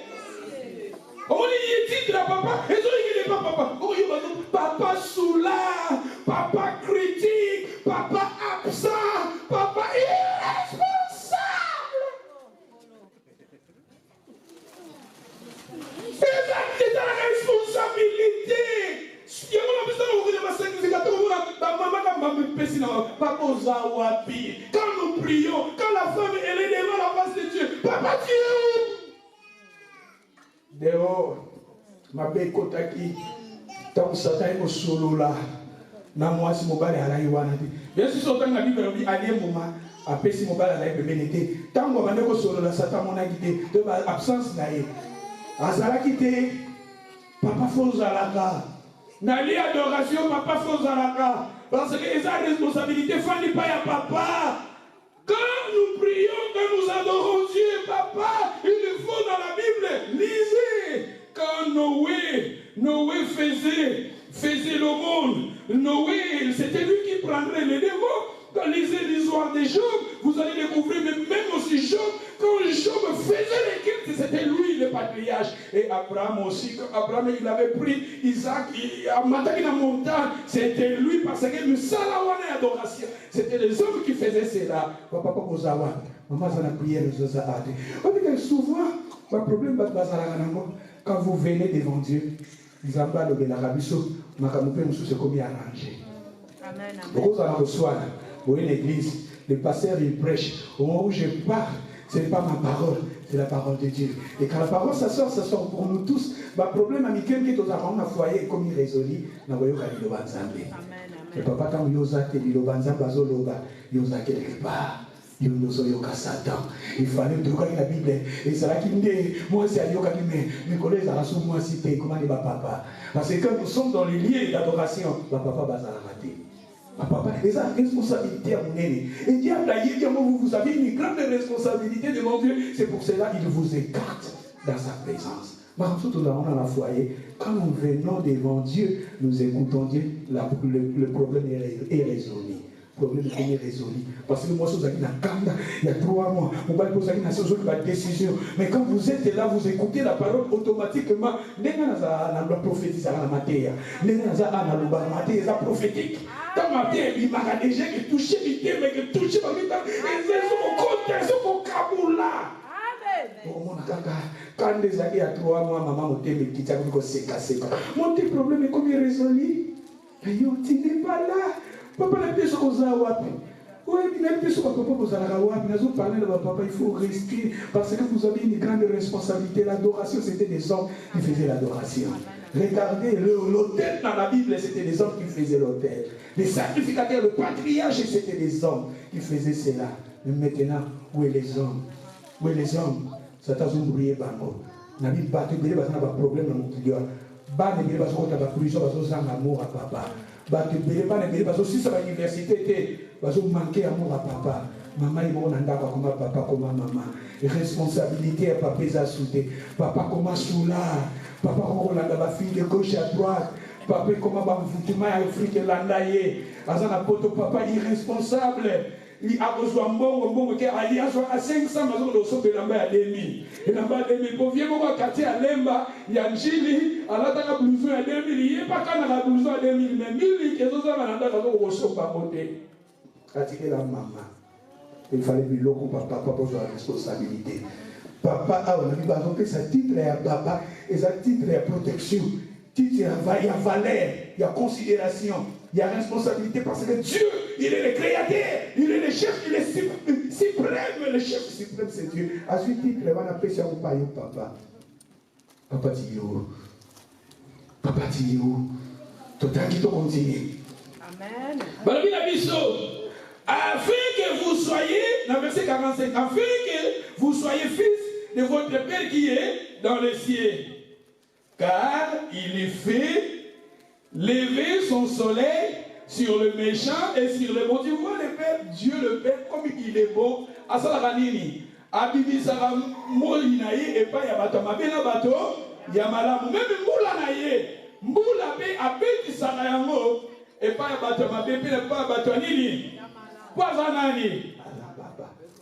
Speaker 1: On dit titre à papa. Et il n'est pas papa. Papa Soula, papa critique, papa absent, papa irresponsable. C'est la responsabilité. Quand nous prions, quand la femme elle est devant la face de Dieu, papa Dieu. Dehors, ma belle Kotaki, tant Satan est au solo là. Na moi si mobile à la Iwana. Bien sûr, Satan a dit que lui allait moment. Après si mobile à la Bénédicte. Tant qu'on va aller au solo là, Satan mon a guidé. De ma absence là. Azala quitté. Papa Fozalaka. Nali adoration, papa Fozalaka. Parce que les responsabilités, fallait pas à papa. Quand nous prions, quand nous adorons Dieu, papa, il le faut dans la Bible. Lisez. Quand Noé faisait le monde. Noé, c'était lui qui prendrait les démons. Quand lisez l'histoire des Job, vous allez découvrir, mais même aussi Job, quand Job faisait les cultes, c'était lui le patriarche. Et Abraham aussi, quand Abraham il avait pris Isaac, à montagne, c'était lui parce que le salawane adoration. C'était les hommes qui faisaient cela. Papa Kozawa, maman ça n'a prié les autres à dire. On dit que souvent, le problème quand vous venez devant Dieu, ils en parlent de l'Arabiso, c'est comme il a arrangé.
Speaker 3: Amen.
Speaker 1: Beaucoup ça reçoit. Vous voyez l'église, le pasteur il prêche. Au moment où je parle, ce n'est pas ma parole, c'est la parole de Dieu. Et quand la parole ça sort pour nous tous. Le problème amical qui est dans un foyer comme il résolu, nous voyons qu'il y a un le papa quand il y a un quelque part. Il fallait que la Bible et c'est là qu'il dit moi c'est à Dieu qui mes collègues à la source moi cité comment dit papa parce que quand nous sommes dans les lieux d'adoration papa va à la matin papa les responsabilités à mon aîné et Dieu a dit vous avez une grande responsabilité devant Dieu c'est pour cela qu'il vous écarte dans sa présence. Surtout dans la foyer, quand nous venons devant Dieu, nous écoutons Dieu, le problème est résolu. Le problème est résolu. Parce que moi, je suis il y a 3 mois, on va poser une décision. Mais quand vous êtes là, vous écoutez la parole automatiquement. La prophétie, la matière. La prophétique. Dans ma terre, il m'a déjà touché, mais que touché, ils sont au Kaboula. Quand les années à 3 mois, maman m'a dit que tu as dit que mon petit problème est comme il est résolu. Mais tu n'es pas là. Papa n'a plus ce wapi. Oui, il n'a plus ce papa vous allez wapi. Nous avons parlé de papa, il faut rester parce que vous avez une grande responsabilité. L'adoration, c'était des hommes qui faisaient l'adoration. Regardez, l'autel dans la Bible, c'était des hommes qui faisaient l'autel. Les sacrificateurs, le patriarche, c'était des hommes qui faisaient cela. Mais maintenant, où est les hommes? Où est les hommes? Satan a oublié Bango. N'a pas de problème dans notre lieu. Ban ne pas de prison, parce que amour à papa. Ban ne pas parce que si c'est l'université, parce que manquer amour à papa. Maman est bon, comme papa, comme maman. Responsabilité à papa, à souder. Papa, comme soula. Papa, comme la fille de gauche à droite. Papa, comme vous à Afrique, l'andaye. Azana poto, papa irresponsable. Il a besoin de bon qui a lié à 500 mazons de sobe lamba à 2000. Et lamba à 2000. Pour vieux moment quartier à Lemba, il y a Njili, à la tanga blouson à 2000. Il n'y a pas qu'un à la blouson à 2000, mais 1000 qui sont dans la tanga de sobe à côté. Attirer la maman. Il fallait lui loco papa pour la responsabilité. Papa a on a dit sa titre à papa et sa titre à protection. Titre il y a valeur, il y a considération. Il y a responsabilité parce que Dieu, il est le créateur, il est le chef, il est suprême, le chef suprême c'est Dieu. À ce titre, on va appeler ça papa. Papa Tio. Papa Tio. Tout à qui continue.
Speaker 3: Amen.
Speaker 1: Afin que vous soyez, dans verset 45, afin que vous soyez fils de votre Père qui est dans les cieux. Car il fait lever son soleil sur le méchant et sur le bon. Tu vois le Père, Dieu le Père, comme il est bon. Asalaranini. Abibi Sara Molinaï et pas Yabatama Benabato, Yamalamu. Même Moulanaïe, Moulabe Abeti Sarayango. Et pas à battre ma bébé, pas à battre Nini. Pas à Nani.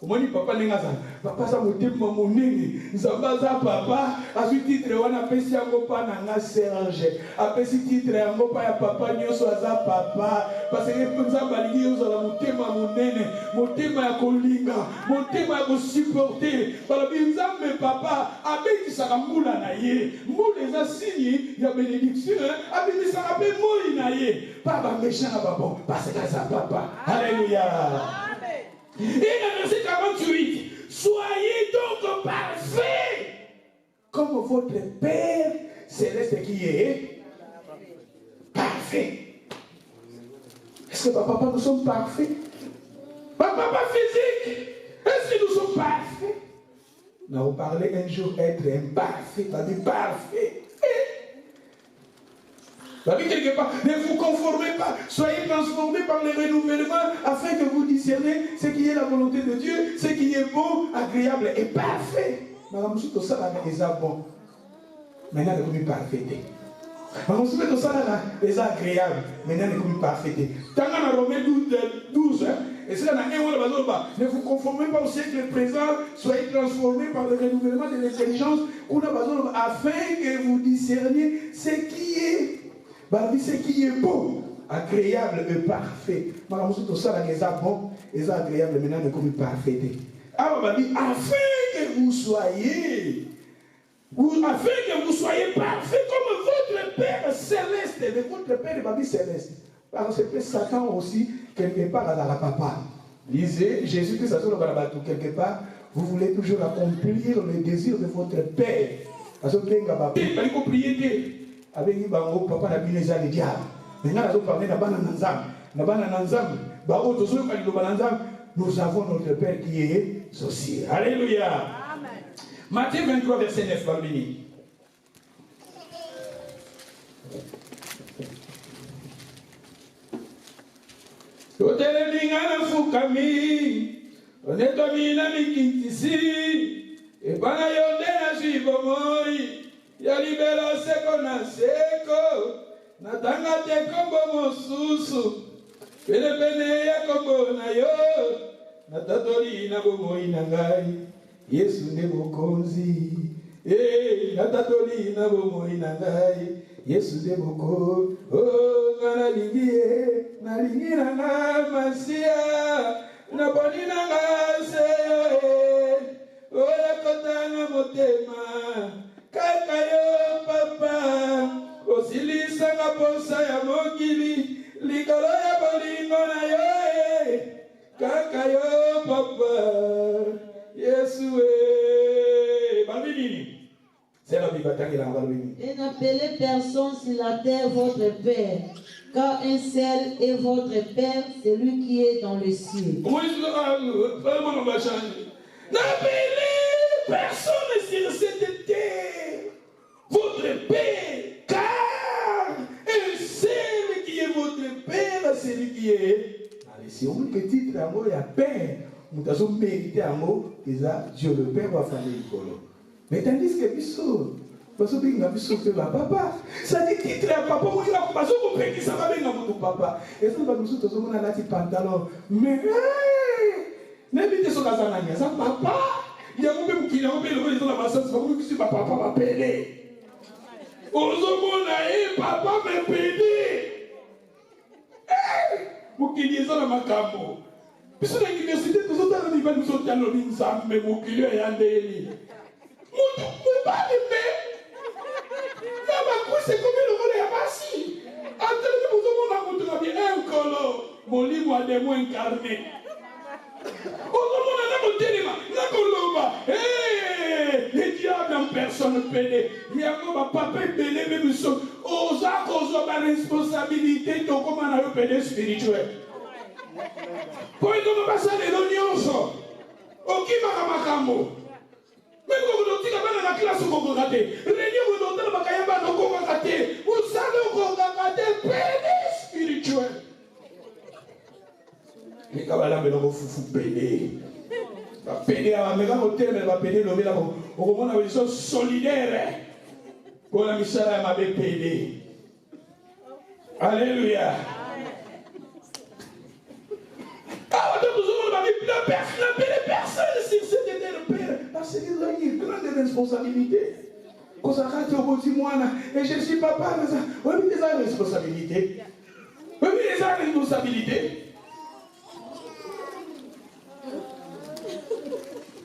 Speaker 1: Omoni papa nengaza papa sa motema monene nzambaza papa azu titre wana pesi yango pa na nga Serge apesi titre yango pa ya papa nyoso aza papa parce que nzamba alingi ozala motema monene motema ya kolinga motema ya kosupporter balobi nzambe papa abekisaka mbula na ye mbula eza signe ya bénédiction abimisaka mpe moi na ye pa bamesha na babon parce que aza papa. Alléluia. Et le verset 48, soyez donc parfaits comme votre Père céleste qui est parfait. Est-ce que papa, nous sommes parfaits? Papa physique, est-ce que nous sommes parfaits? Nous avons parlé un jour être imparfait, c'est-à-dire parfait. Quelque part, ne vous conformez pas, soyez transformés par le renouvellement afin que vous discerniez ce qui est la volonté de Dieu, ce qui est bon, agréable et parfait. Madame, tout ça est bon. Maintenant, il est parfait. Madame, tout ça est agréable. Maintenant, il est parfait. Tant qu'on a Romains 12, et c'est là ne vous conformez pas au siècle présent, soyez transformés par le renouvellement de l'intelligence afin que vous discerniez ce qui est ce qui est bon, agréable et parfait. Madame, tout ça est bon, est agréable, maintenant est comme parfait. Alors, afin que vous soyez parfait comme votre Père céleste. Mais votre Père est céleste. Parce que Satan aussi, quelque part, dans la papa. Lisez, Jésus-Christ, quelque part, vous voulez toujours accomplir le désir de votre Père. Parce que vous faut prier. Avec bango papa na bino eza le diable. Maintenant nous parler na bana nanzam. Nous avons notre Père qui est sorcier. Alléluia. Amen. Matthieu 23 verset 9 Barbini. Totele bingana fukami. Onetomi na mikintisi. E bana yonde na jibomoi. Ya libero seko na seko natanga te kombo mosusu pene ya kombo na yo natatoli na bomoi na ngai Yesu nde mokonzi natatoli na bomoi na ngai Yesu nde mokonzi nalingi na nga masia na boni na nga seyo oya kotanga motema kaka yo papa osilisanga posa ya mokili likolo ya bolingo na yo kaka yo papa Yesu babini c'est la Bible la babini.
Speaker 2: Et n'appelez personne sur la terre votre Père, car un seul est votre Père, celui qui est dans le ciel.
Speaker 1: N'appelez personne sur cette terre votre Père, car un seul qui est votre Père, celui qui est dans les cieux. Le titre amour il y a Père, nous avons mérité amour, Dieu le Père va faire les colos. Mais tandis que Bissot, parce que Bissot fait papa, ça dit titre à papa, moi il a pas besoin de payer ça va bien à papa. Et ça va nous tous on a là petit pantalon, mais n'habitez sur la zanania, ça papa. Il y a un peu qui a un peu le dans la masse, c'est comme si papa m'a payé. Ozomona papa m'a payé. Pour qu'il y ait ça dans ma camo. Puis sur l'université, nous sommes dans l'université, nous sommes dans l'université, mais mon qu'il y a un délit. Mon pas de paix. C'est comme le monde est amassi. Attendez, nous sommes un colo. Mon livre a des mots incarnés. Les diables en personne pédé. Il y a un papa pédé, mais nous sommes aux accords de responsabilité de comment on a pédé spirituel. Pour nous passer les l'oignon, au qui m'a macambo. Même quand vous dites que la classe au Congaté, réunion vous donnez le Bakayamba au Congaté, vous savez au Congaté pédé spirituel. Les cabalans me l'ont fou pédé. Va pédé à la hôtel, mais va pédé le là au moment où ils sont solidaires. Pour la mission, elle m'avait pédé. Alléluia. Ah, n'appelez personne sur cette terre, Père. Parce qu'il a une grande responsabilité. Quand ça rate au bout du mois, et je suis papa, oui, mais les responsabilités. Oui, mais les responsabilités.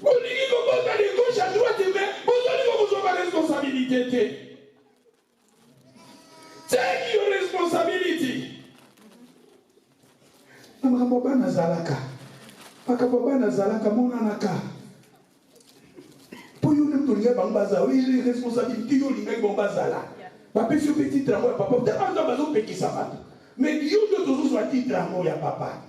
Speaker 1: Vous dites que vous allez gauche à droite, mais vous allez vous avoir responsabilité. Take your responsibility. Makababa nazalaka. Makababa nazalaka monanaka. Pour you même tourner bambaza, oui, j'ai responsabilité yo lingai bambazala. Papa ce petit travail papa, peut-être pas dans bazon petit sabat. Mais yo de toujours soit petit travail ya papa.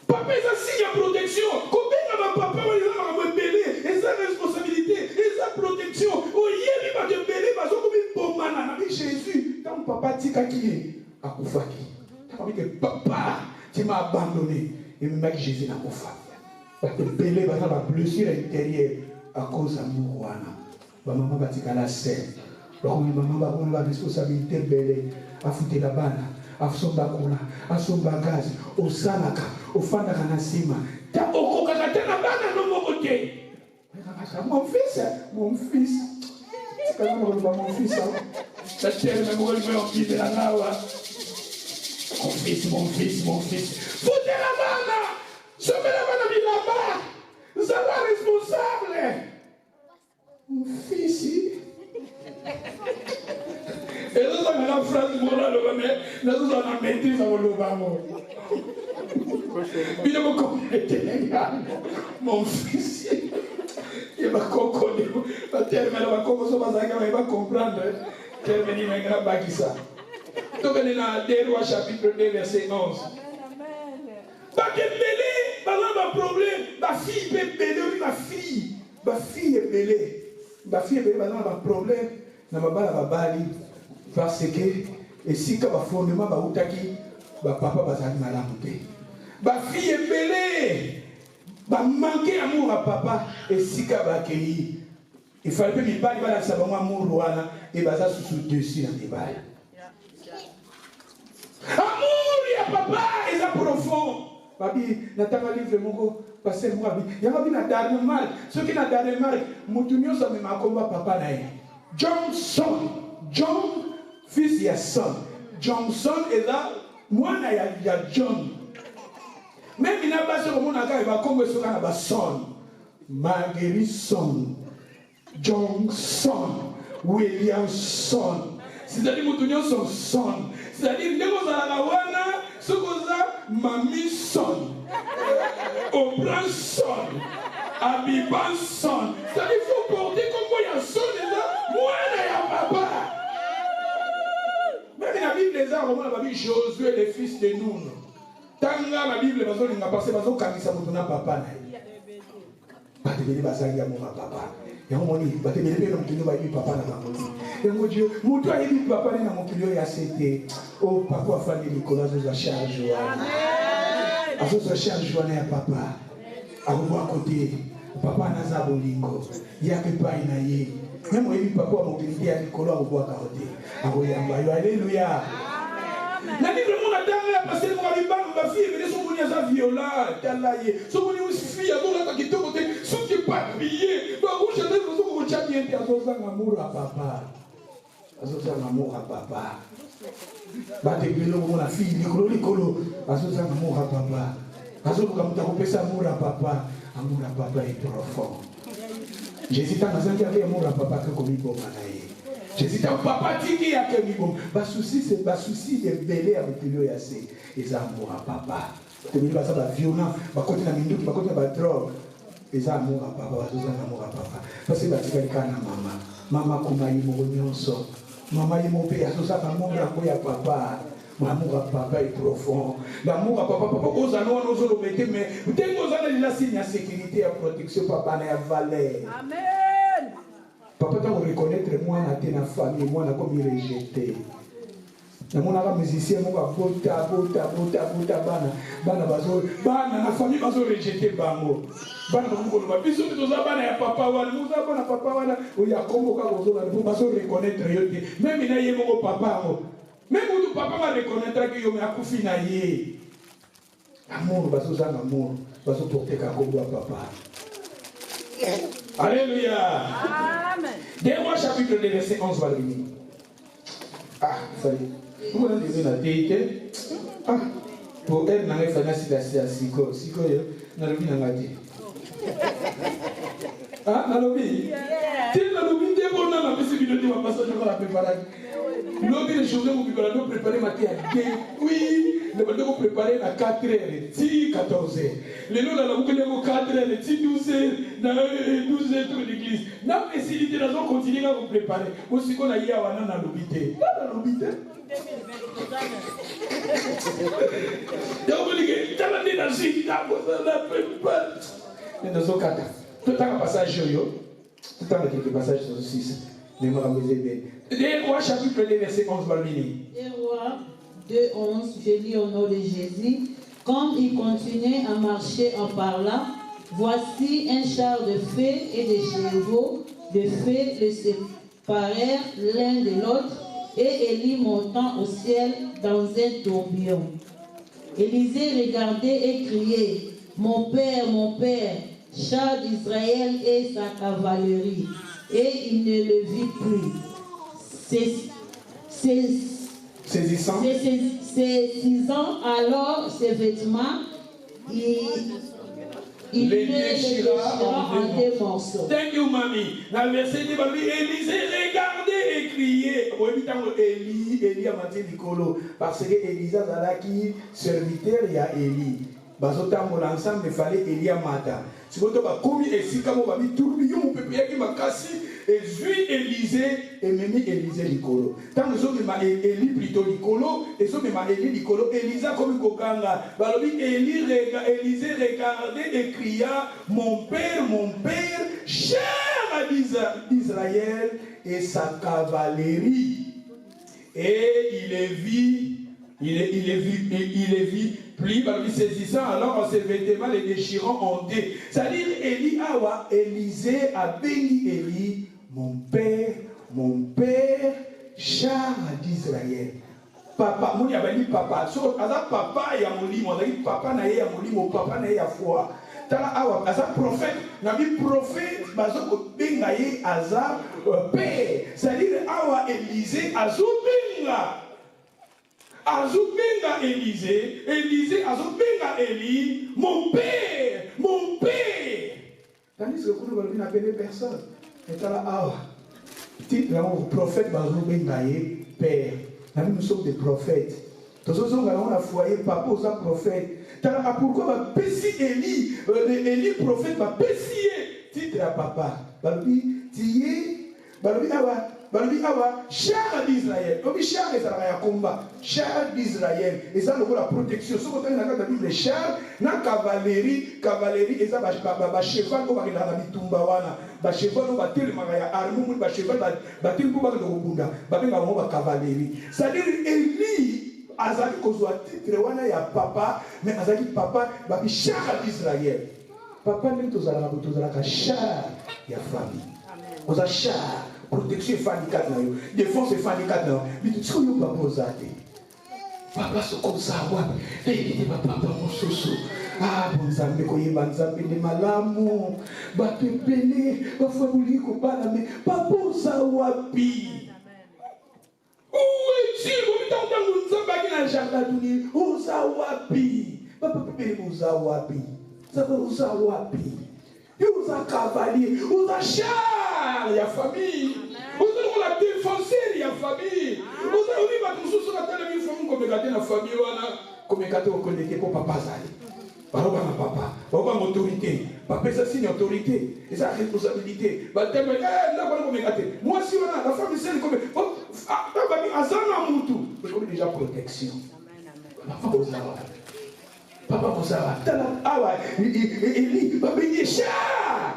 Speaker 1: Papa ça signe de protection. Combien ma papa va les avoir belé, et sa responsabilité, et sa protection. Oh yébi va te belé, bazo comme bomana na Jésus. Quand papa tika qui akufaki. Que papa, tu m'as abandonné. Et même Jésus n'a pas fait. Parce que belé va avoir blessure intérieure à cause de l'amour. Maman va dire qu'elle a serre. Donc maman va avoir la responsabilité belé à foutre la banane, à somba cola, à somba gaz, au salaka, au fandaka nasima. T'as au kokakata la banane de mon côté. Mon fils. C'est quand même mon fils. Ça tient même au niveau de la nawa. Mon fils. Foutez la main. Sommez la main là-bas. Vous êtes responsable. Mon fils. Et nous avons la phrase morale, mais nous avons la maîtrise dans le bas. Il ne me connaît pas. Mon fils. Il va comprendre. Il va comprendre. Donc, on est dans 2 Rois chapitre 2, verset 11. Pas que belé, pas un problème. Ma fille peut belé, oui, ma fille. Ma fille est belée. Ma fille est belée, pas un problème. Na mabala babali. Parce que, et si quand ma fondement, ma outaki, ma papa va s'en aller. Ma fille est belée. Ma manquer amour à papa, et si quand va accueillir. Il fallait que mes parents va savoir amour et baza sous dessus dans les balles. Amour, il y a papa, il y a profond. Babi, n'attends livre mon passer moi bi. Il y a pas bien dernier mal. Ce qui n'a dernier mal, mutunyo ça me makomba papa nae. Johnson, John fils ya son. Johnson est là, moi na ya John. Même il n'a pas ce moment il va comme ce qu'on a ba son. Marguerite Johnson, Williamson. C'est-à-dire mutunyo son son. C'est-à-dire ndeko za la wana sokoza mami son. Obranson. Abibanson. C'est-à-dire il faut porter comme moi il y a son déjà, moi il y a papa. Même la Bible les a romans la Bible Josué le fils de Nun. Tanga la Bible bazo linga parce bazo kanisa mutuna papa na. Pas de bébé bazali ya mon papa. Ya moni ba te bébé no mutuni ba yi papa na bango. Yango Dieu, mutu ayebi papa na mokili ya c'était oh papa afandi Nicolas za charge wa. Amen. Azo za charge wa na papa. Awo à côté. Papa naza bolingo. Ya ke pa ina ye. Même oyebi papa mokili ya Nicolas awo à côté. Awo yamba yo alléluia. Na Bible mon atanga parce que mon bibang ba fille mais son boni za violent talaye. Son boni fille azo la kitoko te son qui pas pillé. Ba vous je ne vous ko bien te azo za amour à papa. Azo za amour à papa. Ba te bilo mon fille likolo azo za amour à papa. Azo comme ta kopesa amour à papa. Amour à papa est profond. Jésus t'a mazangi avec amour à papa que comme il bon manaye. Jésus t'a papa tiki ya que bon. Ba souci c'est ba souci de belé avec lui assez. Les amour à papa. Te bilo ça ba violent, ba côté na minduki, ba côté ba drogue. Les amour à papa, les amour à papa. Parce que ba tika na mama. Mama kuma yimo nyonso. Mama yimo pe asosa ba monga ko ya papa. L'amour à papa est profond. L'amour à papa, papa, aux anneaux, nous allons mettre, mais dès que nous allons la signe à sécurité, à protection, papa n'a valeur.
Speaker 3: Amen.
Speaker 1: Papa, tu vas reconnaître moi, na tes famille, moi, na comme il rejeté. Na mon ara musicien, moi, bota, bana, na famille, bazo rejeté, bango. Bana, bazo, biso, nous avons ya papa, nous avons papa, ou ya comme bazo reconnaître, même il y a mon papa, même où papa va reconnaître que yo me akufi na ye. Amour, parce que ça amour, parce que porter Kakobo à papa. Alléluia.
Speaker 3: Amen.
Speaker 1: Dis-moi chapitre 2, verset 11 va venir. Ah, ça y est. Vous avez vu la théité? Ah, pour elle, il faut que c'est Siko. Siko, il y a le ah, dans le lobby. Tu es dans le lobby, tu es bon dans la maison, tu vas passer à la préparation. Lobby, les choses, vous pouvez préparer ma tête à 2. Oui, vous pouvez préparer à 4 heures, 10, 14 heures. Les lots, vous pouvez 4 heures, 10, 12 heures, 12 heures de l'église. Dans la facilité, nous allons continuer à vous préparer. Aussi qu'on a eu à dans le lobby. Dans le lobby. Donc, vous dites, tu as l'énergie, tu as mais dans un cas, tout le temps, un passage, tout le temps, quelques passages sur 6. Mais moi, je vais vous aider. Rois, chapitre 2, verset 11, va venir.
Speaker 2: Les Rois 2, 11, je lis au nom de Jésus. Comme il continuait à marcher en parlant, voici un char de feu et des chevaux de feu le séparèrent l'un de l'autre, et Élie montant au ciel dans un tourbillon. Élisée regardait et criait, mon père, char d'Israël et sa cavalerie. Et il ne le vit plus.
Speaker 1: Saisissant
Speaker 2: alors ses vêtements, il les déchira en deux morceaux.
Speaker 1: Thank you, mamie. Dans le verset dit, Élisée regardait et criait. Élie a mangé Nicolo. Parce que Élisée a qui serviteur, il y a Élie. Bazotambola ensemble, il fallait Élie à Mata. Si vous avez commis ici, comme vous avez tourbillon, vous pouvez bien me casser. Et Zui Élisée et même Élisée Nicolo. Tant que vous avez Élie plutôt Nicolo, et vous avez Élie Nicolo, Élisa comme Kokanga. Élisée regardait et cria, mon père, cher à d'Israël et sa cavalerie. Et il les vit, plie, saisissant alors ses vêtements, les déchirant en deux. C'est-à-dire, Élisée a béni Élie, mon père, char d'Israël. Papa, mon dit papa, so, papa ya molimo, on a dit papa na ya molimo, papa na ya foi. Tala awa, aza prophète, na bi prophète, bazo benga ye aza père. C'est-à-dire, awa Élisée azubenga. Azubenga Élisée azubenga Élie, mon père. Tandis que vous ne appelez personne. Et là, le prophète azubenga ye père. Nous sommes des prophètes. Tous ceux qui ont un foyer, papa est un prophète. Pourquoi Élie prophète va pécier titre à papa. Char d'Israël. Char d'Israël. Et ça, la protection. Ce qu'on a dans la Bible, char, la cavalerie, et ça, cheval, on va aller dans la Bitumbawana. Cheval, on va tirer ma arme, cheval, va tirer pour la cavalerie. C'est-à-dire, Élie, Azali, qu'on soit titre, on a papa, mais Azali, papa, va char d'Israël. Papa, nous tous allons char, il y a famille. On a char. Protection est fanicate, défense est fanicate. Mais tu sais, on ne va pas poser. Papa, c'est comme ça. Il dit, papa, mon soso. Ah, bon, ça me connaît, Banzambe de Malamu. Bapépélé, Bafabouli, Kobalame. Papa, ça wapi. Où est-il? Vous m'entendez, vous n'avez pas de jardin. Où ça wapi? Papa, Pépélé, où ça wapi? Ça va où ça wapi? Vous avez cavalier, vous avez char, il y a famille. Vous avez la défenseur, il y a famille. Vous avez mis votre sous la télévision comme gâter la famille, comme gâter au connecté pour papa Zali. Papa, autorité. Papa, ça signe autorité. Et ça responsabilité. Là, comme gâter. Moi, si on a la famille, c'est comme. Azana Moutou. Je connais déjà protection. Papa Mozart, Élie, Babé char.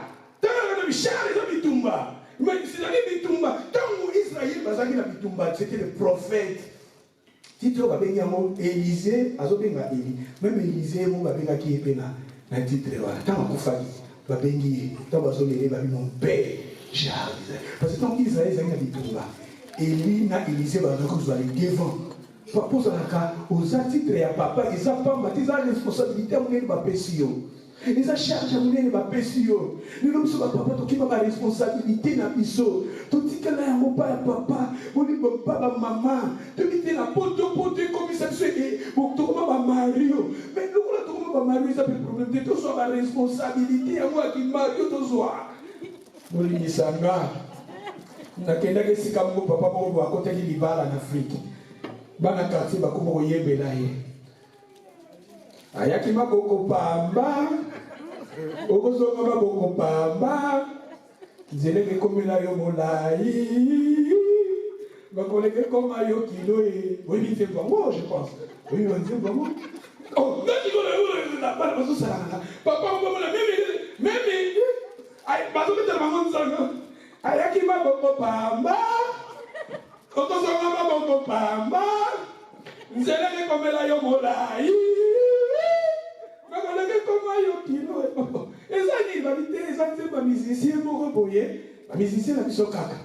Speaker 1: Char, les Bitumba. Mais c'est les Bitumba. Tant Israël, c'était le prophète. Titre Élisée, Azobenga Élie. Même Élisée, qui est dans titre. Tant Koufali, Babengi, tant Bazolé, mon père, parce que tant Israël, c'est un Bitumba. Élie, Élisée, va aller devant. papa ozalaka oza titre ya papa eza pamba te eza responsabilité ya monene bapesi yo eza charge ya monene bapesi yo lelo biso bapapa tokima baresponsabilité na biso totikala yango mpa ya papa mpa bamama tobi na poto ekomisa biso tokoma bamario mais lokola tokoma bamario eza mpe problème te tozwa baresponsabilité yango akimario tozwa bolimisanga nakendaki esika moko papa moko akotaki libala na afrike bana quartier bakoma koyembela ye ayaki maboko pamba okozonga maboko pamba nzeleke ekomela yo molai bakoleke ekoma yo kilo oyebi nzembo yango je pense oyebi nzembo yango bana bazosalaka papa omona meme bazobetela bango nzanga ayaki maboko pamba okozonga maboko pamba nzeleke ekomela yo molai bakoleke ekoma yo kilo eza nini babite eza nzembo ya musicien moko boye bamusicien na biso kaka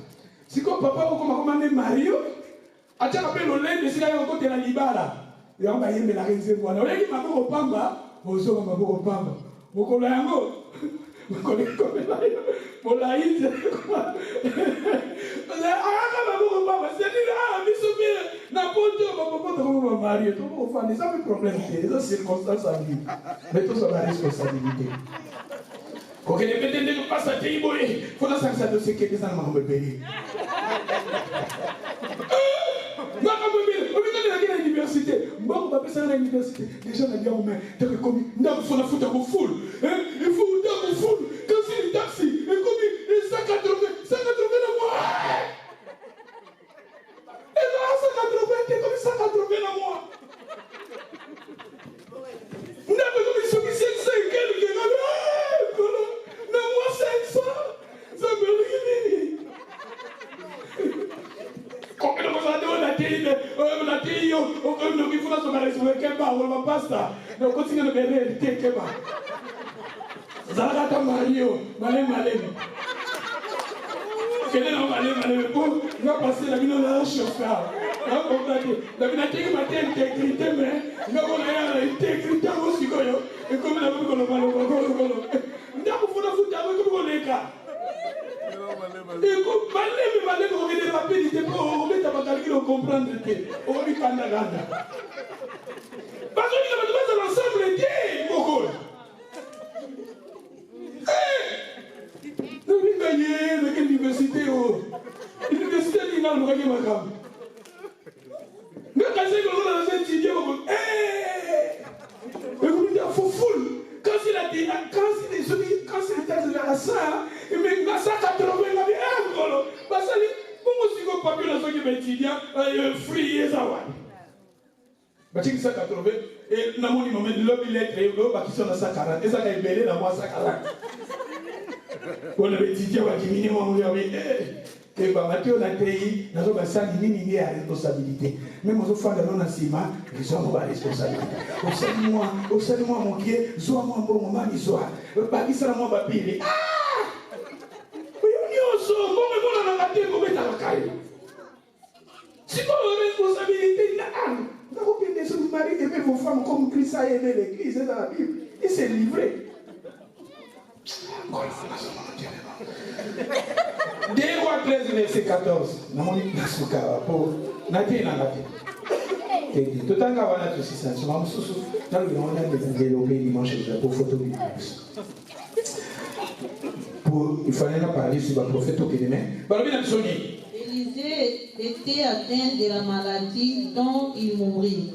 Speaker 1: siko papa okomakoma nde mario atiaka mpe lolende esika yo okotela libala yango bayembelaka nzembo wana oleki maboko pamba ozonga maboko pamba mokolo yango bakoleki ekomela yo molai ayaka maboko pamba sedile biso mpe na poto bapopoto komo bamarie tokofanda eza mpe problème te eza circonstance ya vie mais tozwa baresponsabilité kokende pete ndenge pasa te iboye fonasangisa dosekete eza na makambo ebele makambo ebele obikandelaki na université mbongo bapesaka na université déjà na biango mai toko ekomi ndako fona futa kofulu il faut ndako fulu kasi ni taxi ekomi 180 na mois ezala 180 te ekomi 180 na mois ndako ekomi soki 500 quelque na mois 500 ça me rit kokende kozala te na tei yo okoki funa soka responsable keba oloba pasta na okotinga na berealité keba zalaka ata mario malemi kende na malemi po nga pase na bino na chauffeur nakombate nabinateki mate intégrité mais ngakona ya na intégrité yango sikoyo ekomi na bokolokolo ndako funa futa yango ekomi koleka balemi kokende rapidité mpo obeta bakalkile okomprendre te okobikandakanda bazolinga bato bazala ensemble te mokolo nobinga ye nake université o université ninga alukaki makambo ngakaseki lokola naza étudie mokolo ekominda foful quand c'est à ça, mais dans ça 80 ngolo basali bongo siko papier na soki étudiant free ça batiki 180 et na moni moment lobby lettre yo bakisi na 140 et ça ka ibele na moi 140 pour le étudiant wa kimini mo mo que bamateo na tei nazo basali nini ya responsabilité même aux enfants dans na sima ils ont ba responsabilité osali moi mokie zo moi mbongo mani zo bakisa moi bapili so mbongo mbona na ngate ko beta bakai siko responsabilité na ko kende so mari et vos femmes comme Christ a aimé l'église dans la Bible il s'est livré. Deux rois 13 verset 14 namoni nasuka po nati na ngate totanga wana tosisa soma mususu nalo yona développer dimanche pour photo pour il fallait pas parler sur le prophète au Kénémen.
Speaker 2: Élisée était atteint de la maladie dont il mourut.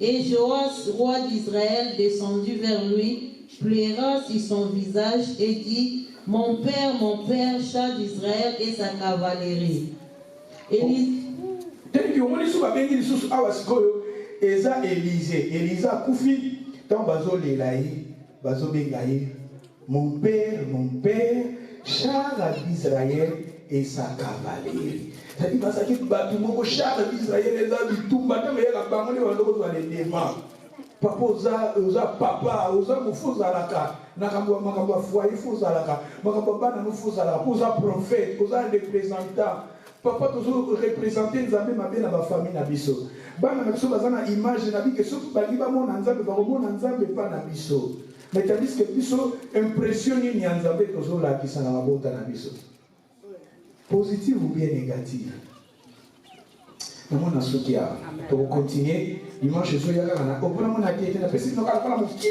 Speaker 2: Et Joas, roi d'Israël, descendu vers lui, pleura sur son visage et dit: mon père, char d'Israël et sa cavalerie. Élisée
Speaker 1: mon père, char d'Israël et sa cavalerie. C'est-à-dire que le char d'Israël et sa cavalerie. Papa oza papa oza mufuzalaka nakambo foyer fuzalaka makamba bana mufuzalaka oza prophète oza représentant Papa, toujours représenter Nzambe ma bien dans ma famille na biso. Bana na biso bazana image na bi que so bali ba mon Nzambe ba mon Nzambe pas na biso. Mais tandis que biso impression ni Nzambe toujours la qui sana mabota na biso. Positive ou bien négative. Na mona sokia. Pour continuer, dimanche soir ya kana ko pour mona qui était na pesi no kala mo qui.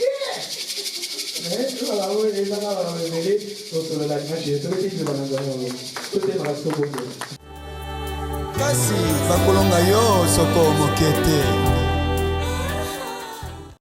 Speaker 1: Mais tu vas la voir et là la révéler sur la dimanche, c'est le qui va na ngalo. Tout est dans la sobo.
Speaker 4: Kasi bakolonga yo soko mokete